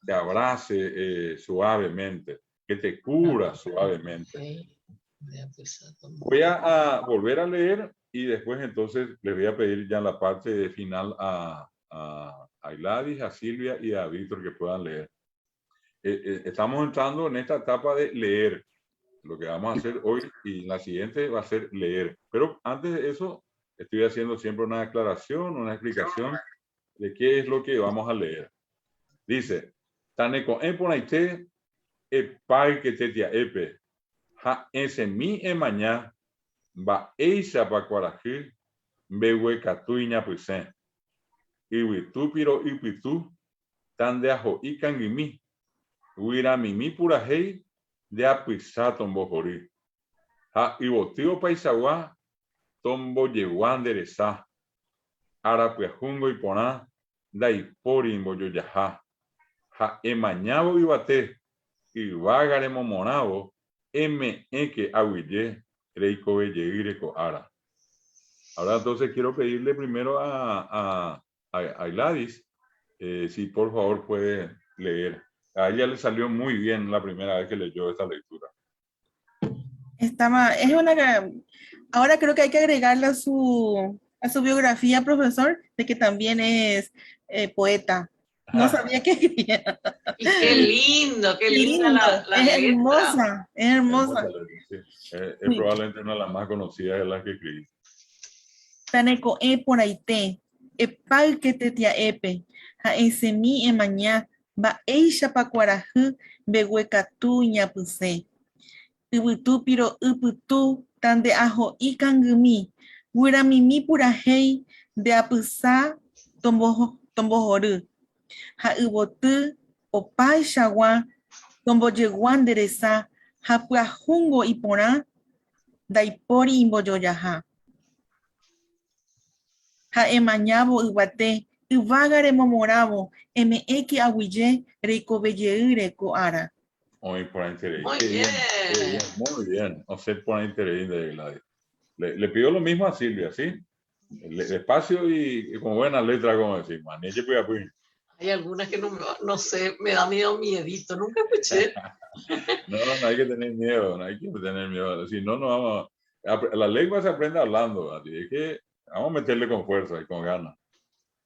te abrace suavemente, que te cura suavemente. Voy a volver a leer y después entonces les voy a pedir ya en la parte final a Gladys, a Silvia y a Víctor que puedan leer. Estamos entrando en esta etapa de leer. Lo que vamos a hacer hoy y la siguiente va a ser leer. Pero antes de eso, estoy haciendo siempre una aclaración, una explicación de qué es lo que vamos a leer. Dice, Taneko Emponaite, Epay que tetia epe, ha ese mi mañana, va eisa pa cuarají, bewe catuiña puisen. Iwitu piro ipitu, tan de ajo y cangimi, huira mimi purajei, de apuisá tombo jorí. Ha ibotio paisaguá, tombo yeguán derezá. Arapuejungo y poná, da ipori imboyoyajá. Ha emañabo ibate, y vagare momonabo, que aguille, reiko yeireko ara. Ahora entonces quiero pedirle primero a Gladys, si por favor puede leer. A ella le salió muy bien la primera vez que leyó esta lectura. Ahora creo que hay que agregarle a su biografía, profesor, de que también es poeta. No sabía que escribía. Y qué linda la es letra. hermosa, es hermosa. Sí. Es probablemente una de las más conocidas de las que escribí. Taneko por aite, epal que te tia epe, ha ese mi mañana. Ba eisha pa cuarajú behuecatú ñapuse. Ibutu piro iputu tan de ajo y cangumi. Huira mimi purajei de apusa tombojoru. Ha ibotu opai shawa tombo yeguan deresa ha puajungo ipora daipori imboyoyaha. Ha emañabo ibate. Ivagare momoravo, que aguille, reiko belleire ara. Muy por interés. Muy bien. Muy bien. O sea, por interés de Gladys. Le pido lo mismo a Silvia, ¿sí? Despacio y con buena letra, como decimos. Hay algunas que no sé, me da miedito, nunca escuché. No hay que tener miedo, no hay que tener miedo. Si no, no vamos. La lengua se aprende hablando, así es que vamos a meterle con fuerza y con ganas.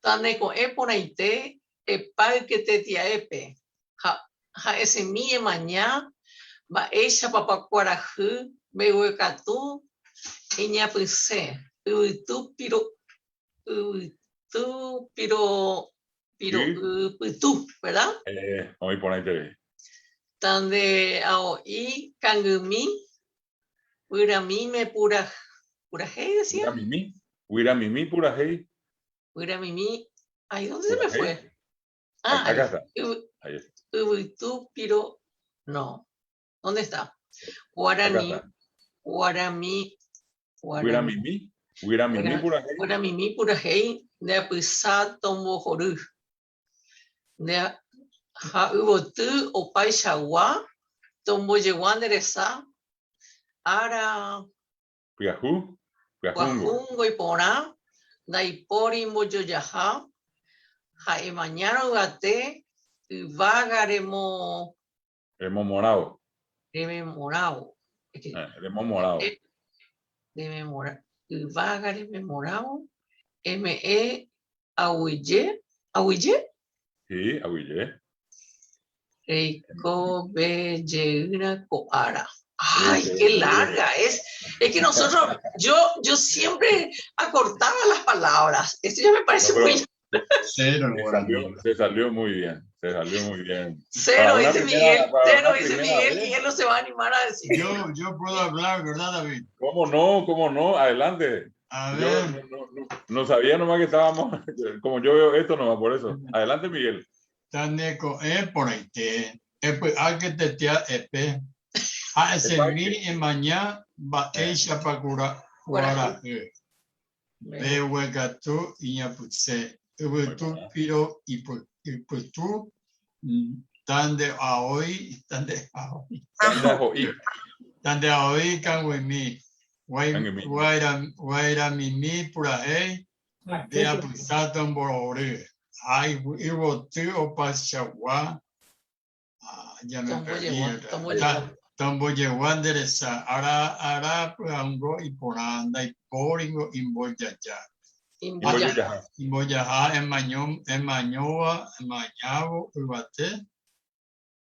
Taneko eponaite, epal que te tia epe. Ha ese mi mañana, va echa papacuarajú, behuecatú, iñapuse. Tú piro, ¿verdad? Vamos a poner tan de aoi kangumi, uiramime purajei, decía. Uiramimi purajei. Uiramimi, ay, ¿dónde se me fue? Acá está. Ubutu piro, no. ¿Dónde está? Guarani, Guaramimi purajei. Uiramimi purajei, de apisa tombojoru. De ha ubotu opai shawa, tombo yeguan deresa, ara Guajungo y pona, daipori moyoyaha, ha emañaro gate, vagaremo. Remomorado. Rememorado. Remomorado. Rememorado. Vagarememorado. Ahuille. ¿Ahuille? Sí, ahuille. Reiko belleira coara. Ay, qué larga es. Es que nosotros, yo siempre acortaba las palabras. Esto ya me parece muy. Cero, se salió muy bien. Se salió muy bien. Cero, dice Miguel. Y él no se va a animar a decir. Yo puedo hablar, ¿verdad, David? ¿Cómo no? Adelante. A Yo ver, no sabía nomás que estábamos, como yo veo esto nomás, por eso. Adelante, Miguel. Taneko, por ahí te. A que te tía, a ese Epa, mi y mañana va a ir para curar. Ve huecatu y ya puse. Tú piro y pues tú. Tande a hoy, tande a hoy. Tande a hoy, can we me. Guaira mimi pura hey. De apusato en borore. Ay, ibo tú o pasagua. Ya me perdí. Tombo llegó a enderezar. Ahora, pues, ango y por anda y por ingo imboyaja. Imboyaja en mañón, en mañoa, en mañabo, ubate.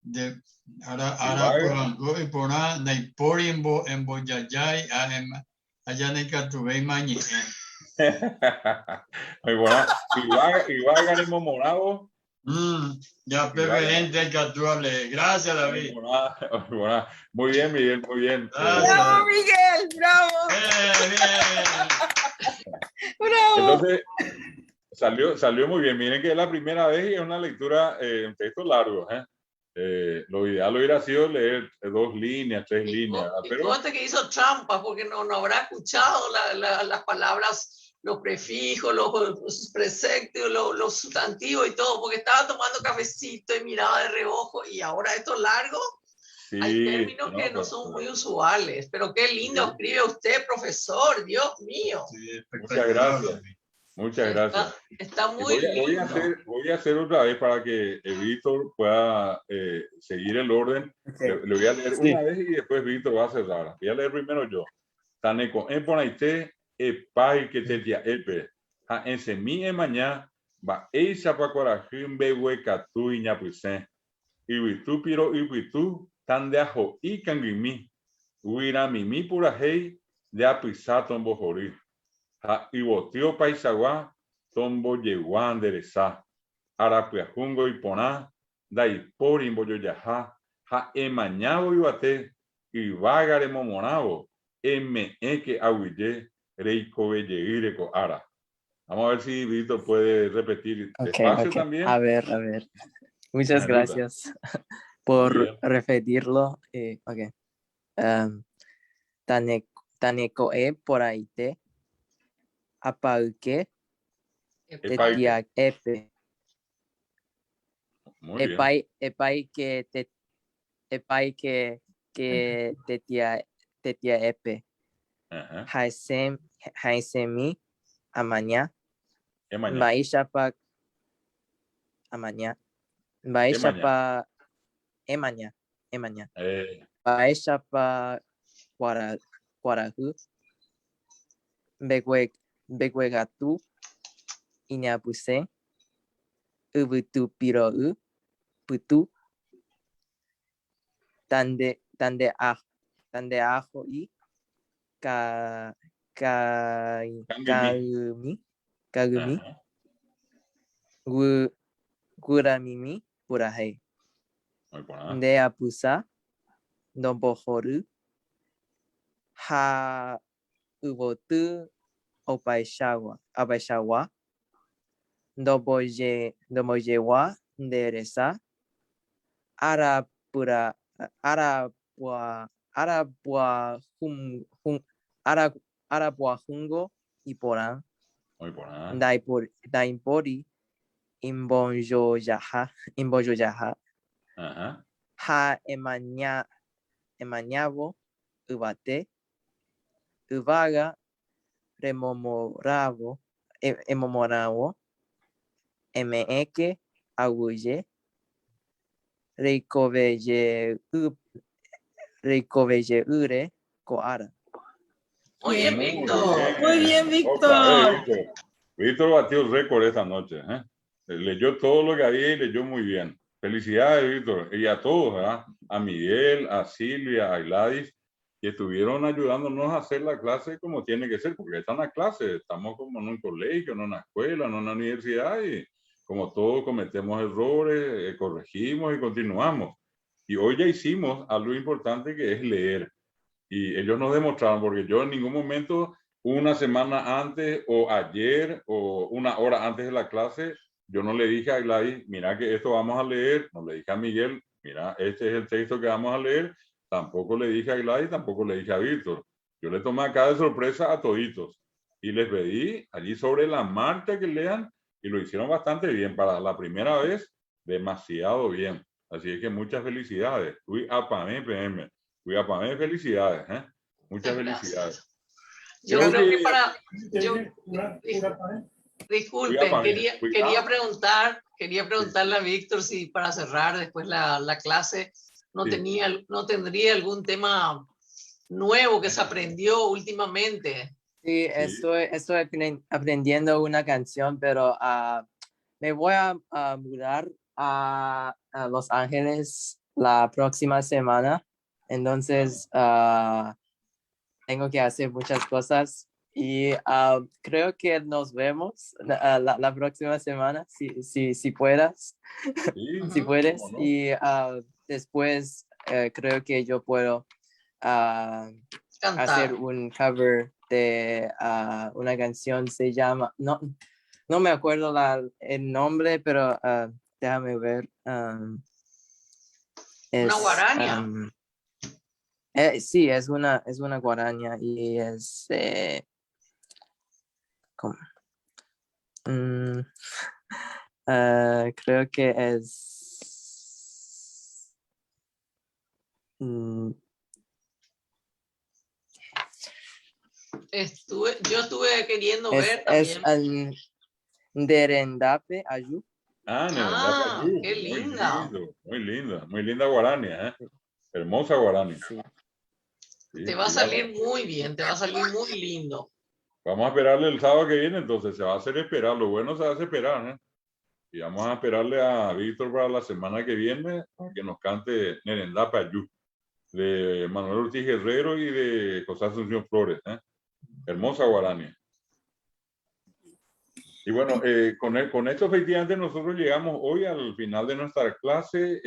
De ahora, pues, ango y por anda y por imboyaja y allá en el catubé y mañé. Muy buena. Igual ganemos morado. Ya, Pepe, gente, que hable. Gracias, David. Muy bien, Miguel, muy bien. ¡Bravo, Miguel! ¡Bravo! Bien. ¡Bravo! Entonces, salió muy bien. Miren que es la primera vez y es una lectura en texto largo. Lo ideal hubiera sido leer 2 líneas, 3 líneas. Pero que hizo trampa porque no habrá escuchado las palabras, los prefijos, los preceptos, los sustantivos y todo, porque estaba tomando cafecito y miraba de reojo y ahora esto largo. Sí, hay términos que no son muy usuales, pero qué lindo escribe usted, profesor, Dios mío. Sí, muchas gracias. Muchas gracias. Está muy lindo. Voy a hacer otra vez para que Víctor pueda seguir el orden. Okay. Le voy a leer una vez y después Víctor va a cerrar. Voy a leer primero yo. Taneco en ponaite epai que te dia epe. Ha en semi en mañana va eisa pa corajim bewe katu iñapuisen. Ibitu piro ibitu tan de ajo y kangimi. Uira mimi pura hei de apisato en bojori. Ha ibotio paisagua tombo yeguá endereza. Arapiajungo y poná. Daipori imboyoyaja. Ha emañabo ibate. Ibagare momonabo. Que aguille. Reiko belleireko ara. Vamos a ver si Víctor puede repetir despacio también. A ver. Muchas gracias por repetirlo. Taneko por ahí te. Apauque. Tetia epe. Epai que tetia epe. Haisemi amaña. Maisha pa amaña. Maisha pa emaña. Maisha pa guarahu. Beguegatu. Iñapuse. Ubutu piro putu. Tande ajo y kagumi. Guramimi purahei. De apusa. Dombohoru. Ha ubotu opaishawa. Domoyewa nderesa. Arapuajungo y porán. Daimpori imbonyoyaha. Ha emañabo ubate. Uvaga remomoravo. Meeke aguye. Reikobeye ure coara. Muy bien, Víctor. Muy bien, Víctor. Víctor batió el récord esta noche. Leyó todo lo que había y leyó muy bien. Felicidades, Víctor. Y a todos, ¿verdad? A Miguel, a Silvia, a Gladys, que estuvieron ayudándonos a hacer la clase como tiene que ser, porque esta es una clase. Estamos como en un colegio, en una escuela, en una universidad y como todos cometemos errores, corregimos y continuamos. Y hoy ya hicimos algo importante que es leer. Y ellos nos demostraron, porque yo en ningún momento una semana antes o ayer o una hora antes de la clase, yo no le dije a Gladys, mira que esto vamos a leer, no le dije a Miguel, mira, este es el texto que vamos a leer, tampoco le dije a Gladys, tampoco le dije a Víctor. Yo le tomé acá de sorpresa a toditos y les pedí allí sobre la marcha que lean y lo hicieron bastante bien. Para la primera vez, demasiado bien. Así es que muchas felicidades. Fui a PAME PM. Fui a PAME, felicidades. Muchas felicidades. Yo creo que para... Disculpen, quería preguntarle a Víctor si para cerrar después la clase no tendría algún tema nuevo que se aprendió últimamente. Sí, estoy aprendiendo una canción, pero me voy a mudar a Los Ángeles la próxima semana. Entonces, tengo que hacer muchas cosas y creo que nos vemos la próxima semana, si puedas. Sí, si puedes. ¿cómo no? Y después creo que yo puedo hacer un cover de una canción, se llama, no me acuerdo el nombre, pero déjame ver. ¿Una guaraña? Sí, es una guaraña y es ¿cómo? Creo que es yo estuve queriendo ver es también. Nderendape Ayu. Qué linda. Muy linda guarania, hermosa guarania. Sí. Sí, Te va a salir muy bien, te va a salir muy lindo. Vamos a esperarle el sábado que viene, entonces se va a hacer esperar, lo bueno se hace esperar, y vamos a esperarle a Víctor para la semana que viene para que nos cante Nerendapa Ayú, de Manuel Ortiz Guerrero y de José Asunción Flores, hermosa guarania. Y bueno, con esto efectivamente nosotros llegamos hoy al final de nuestra clase.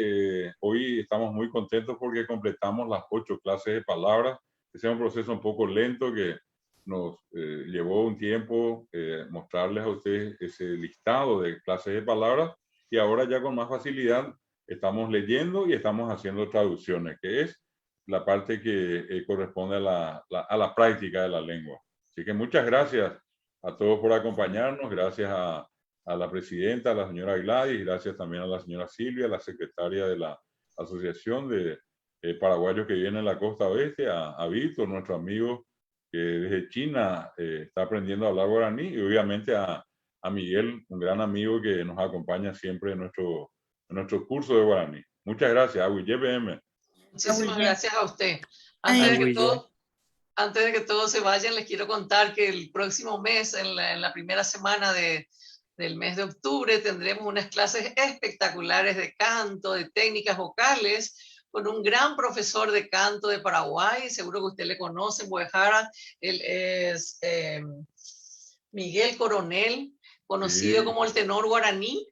Hoy estamos muy contentos porque completamos las 8 clases de palabras. Ese es un proceso un poco lento que nos llevó un tiempo mostrarles a ustedes ese listado de clases de palabras y ahora ya con más facilidad estamos leyendo y estamos haciendo traducciones, que es la parte que corresponde a la práctica de la lengua. Así que muchas gracias a todos por acompañarnos, gracias a la presidenta, a la señora Gladys, gracias también a la señora Silvia, la secretaria de la Asociación de Paraguayos que viene en la costa oeste, a Víctor, nuestro amigo que desde China está aprendiendo a hablar guaraní, y obviamente a Miguel, un gran amigo que nos acompaña siempre en nuestro curso de guaraní. Muchas gracias, AWIYBM. Muchísimas gracias a usted. Antes de que todos se vayan, les quiero contar que el próximo mes, en la primera semana del mes de octubre, tendremos unas clases espectaculares de canto, de técnicas vocales, con un gran profesor de canto de Paraguay, seguro que usted le conoce, en Buejara. Él es Miguel Coronel, conocido como el tenor guaraní.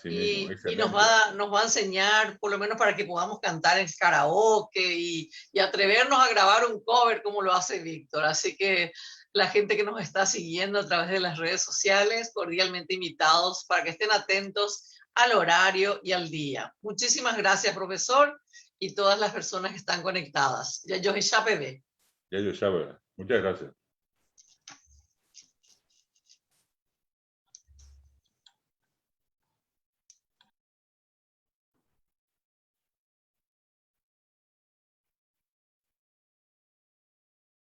Y nos va a enseñar, por lo menos para que podamos cantar en karaoke y atrevernos a grabar un cover como lo hace Víctor. Así que la gente que nos está siguiendo a través de las redes sociales, cordialmente invitados para que estén atentos al horario y al día. Muchísimas gracias, profesor, y todas las personas que están conectadas. Ya yo ya bebé. Muchas gracias.